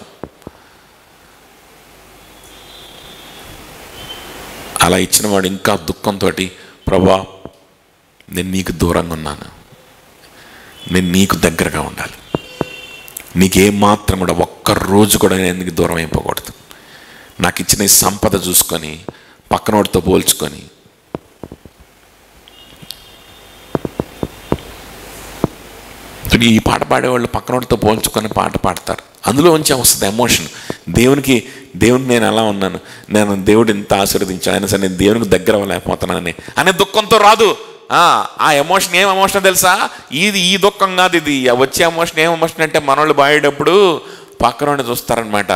అలా ఇచ్చిన వాడు ఇంకా దుఃఖంతో, ప్రభా నేను నీకు దూరంగా ఉన్నాను, నేను నీకు దగ్గరగా ఉండాలి, నీకేం మాత్రం కూడా ఒక్కరోజు కూడా నేను ఎందుకు దూరం అయిపోకూడదు, నాకు ఇచ్చిన ఈ సంపద చూసుకొని పక్కనోడితో పోల్చుకొని, ఈ పాట పాడేవాళ్ళు పక్కనోడితో పోల్చుకొని పాట పాడతారు. అందులో ఉంచే వస్తుంది ఎమోషన్. దేవునికి నేను ఎలా ఉన్నాను, నేను దేవుడు ఎంత ఆశీర్వదించాను, అయినా సరే నేను దేవునికి దగ్గర అవ్వలేకపోతున్నానని అనే దుఃఖంతో రాదు. ఆ ఎమోషన్ ఏం ఎమోషన్ తెలుసా? ఈ దుఃఖం కాదు, ఇది వచ్చే ఎమోషన్. ఏం ఎమోషన్ అంటే మనోళ్ళు బాయేటప్పుడు పక్కనోడిని చూస్తారనమాట.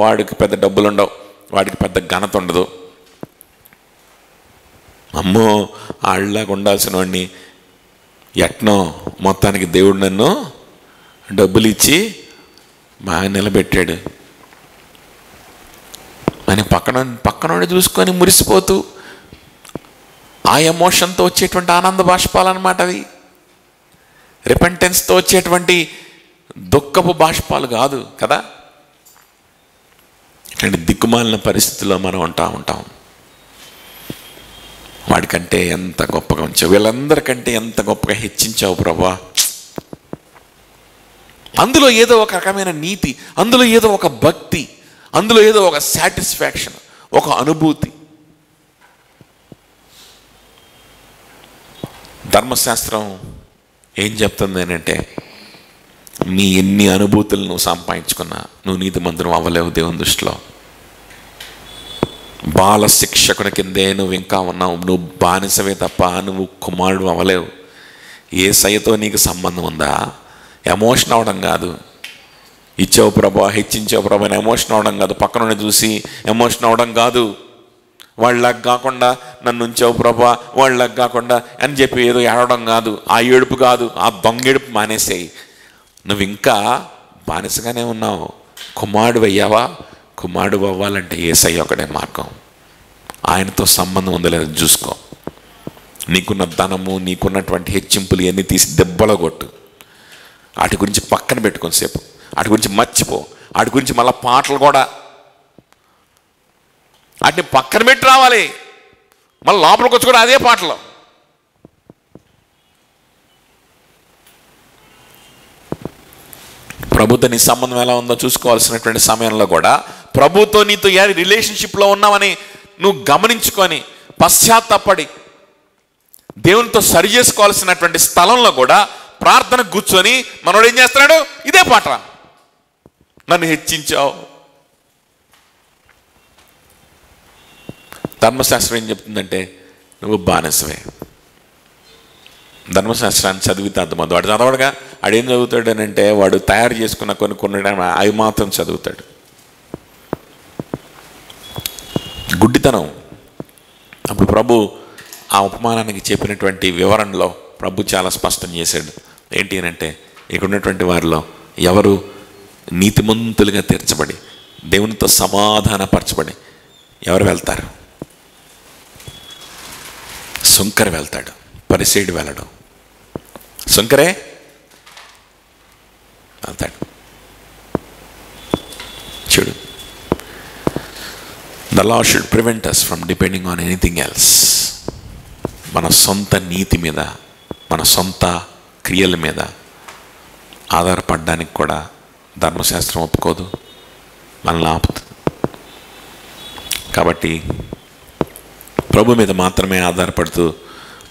వాడికి పెద్ద డబ్బులు ఉండవు, వాడికి పెద్ద ఘనత ఉండదు, అమ్మో ఆళ్ళలాగా ఉండాల్సిన వాడిని ఎట్నో మొత్తానికి దేవుడు నన్ను డబ్బులు ఇచ్చి బాగా నిలబెట్టాడు అని పక్కనోడి చూసుకొని మురిసిపోతూ, ఆ ఎమోషన్తో వచ్చేటువంటి ఆనంద బాష్పాలన్నమాట అవి. రిపెంటెన్స్తో వచ్చేటువంటి దుఃఖపు బాష్పాలు కాదు కదా. ఇట్లాంటి దిక్కుమాలిన పరిస్థితుల్లో మనం ఉంటాం. వాడికంటే ఎంత గొప్పగా ఉంచావు, వీళ్ళందరికంటే ఎంత గొప్పగా హెచ్చించావు ప్రభా. అందులో ఏదో ఒక రకమైన నీతి, అందులో ఏదో ఒక భక్తి, అందులో ఏదో ఒక సాటిస్ఫాక్షన్, ఒక అనుభూతి. ధర్మశాస్త్రం ఏం చెప్తుంది అంటే, నీ ఎన్ని అనుభూతులు నువ్వు సంపాదించుకున్నా నువ్వు నీతిమంతుడు అవ్వలేవు దేవుని దృష్టిలో. బాల శిక్షకుని కిందే నువ్వు ఇంకా ఉన్నావు, నువ్వు బానిసవే తప్ప నువ్వు కుమారుడు అవ్వలేవు. యేసయ్యతో నీకు సంబంధం ఉందా? ఎమోషన్ అవడం కాదు, ఇచ్చావు ప్రభా, హెచ్చించావు ప్రభా అని ఎమోషన్ అవడం కాదు, పక్కన చూసి ఎమోషన్ అవడం కాదు, వాళ్ళకి కాకుండా నన్ను ఉంచావు ప్రభా, వాళ్ళకి కాకుండా అని చెప్పి ఏదో ఏడవడం కాదు, ఆ ఏడుపు కాదు, ఆ దొంగేడుపు మానేసేయి. నువ్వు ఇంకా బానిసగానే ఉన్నావు. కుమారుడు అయ్యావా? కుమారుడు అవ్వాలంటే యేసయ్య ఒకటే మార్గం. ఆయనతో సంబంధం ఉందో లేదో చూసుకో. నీకున్న ధనము, నీకున్నటువంటి హెచ్చింపులు ఇవన్నీ తీసి దెబ్బలో కొట్టు. వాటి గురించి పక్కన పెట్టుకొని సేపు, వాటి గురించి మర్చిపో. వాటి గురించి మళ్ళీ పాటలు కూడా వాటిని పక్కన పెట్టి రావాలి. మళ్ళీ లోపలికి వచ్చి కూడా అదే పాటలు. ప్రభుతో నీ సంబంధం ఎలా ఉందో చూసుకోవాల్సినటువంటి సమయంలో కూడా ప్రభుతో నీతో ఏ రిలేషన్షిప్లో ఉన్నామని నువ్వు గమనించుకొని పశ్చాత్తాపడి దేవునితో సరి చేసుకోవాల్సినటువంటి స్థలంలో కూడా ప్రార్థన కూర్చొని మనోడు ఏం చేస్తున్నాడు? ఇదే పాట. నన్ను హెచ్చించావు. ధర్మశాస్త్రం ఏం చెప్తుందంటే నువ్వు బానిసవే. ధర్మశాస్త్రాన్ని చదివితే అర్థమవుతుంది. వాడు చదవడుగా. వాడేం చదువుతాడు అని అంటే వాడు తయారు చేసుకున్న కొన్ని అవి మాత్రం చదువుతాడు. గుడ్డితనం. అప్పుడు ప్రభు ఆ ఉపమానానికి చెప్పినటువంటి వివరణలో ప్రభు చాలా స్పష్టం చేశాడు. ఏంటి అని అంటే ఇక్కడ ఉన్నటువంటి వారిలో ఎవరు నీతిమంతులుగా తీర్చబడి దేవునితో సమాధానపరచబడి ఎవరు వెళ్తారు? సుంకర వెళ్తాడు, పరిసేయుడు వెళ్ళడు. సుంకరే వెళ్తాడు. చూడు, the law should prevent us from depending on anything else. మన సొంత నీతి మీద, మన సొంత క్రియల మీద ఆధారపడడానికి కూడా ధర్మశాస్త్రం ఒప్పుకోదు, మనల్ని ఆపుతుంది. కాబట్టి ప్రభు మీద మాత్రమే ఆధారపడుతూ,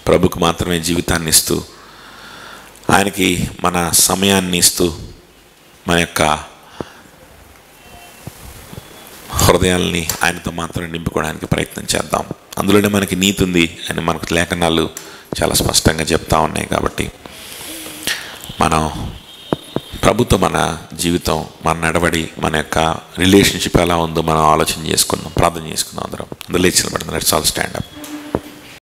ప్రభుకు మాత్రమే జీవితాన్ని ఇస్తూ, ఆయనకి మన సమయాన్ని ఇస్తూ, మన యొక్క హృదయాల్ని ఆయనతో మాత్రమే నింపుకోవడానికి ప్రయత్నం చేద్దాం. అందులోనే మనకి నీతి ఉంది అని మనకు లేఖనాలు చాలా స్పష్టంగా చెప్తా ఉన్నాయి. కాబట్టి మనం ప్రభుతో మన జీవితం, మన నడవడి, మన యొక్క రిలేషన్షిప్ ఎలా ఉందో మనం ఆలోచన చేసుకుందాం, ప్రార్థన చేసుకుందాం. అందరం లేచి నిలబడదాం. Let's all stand up.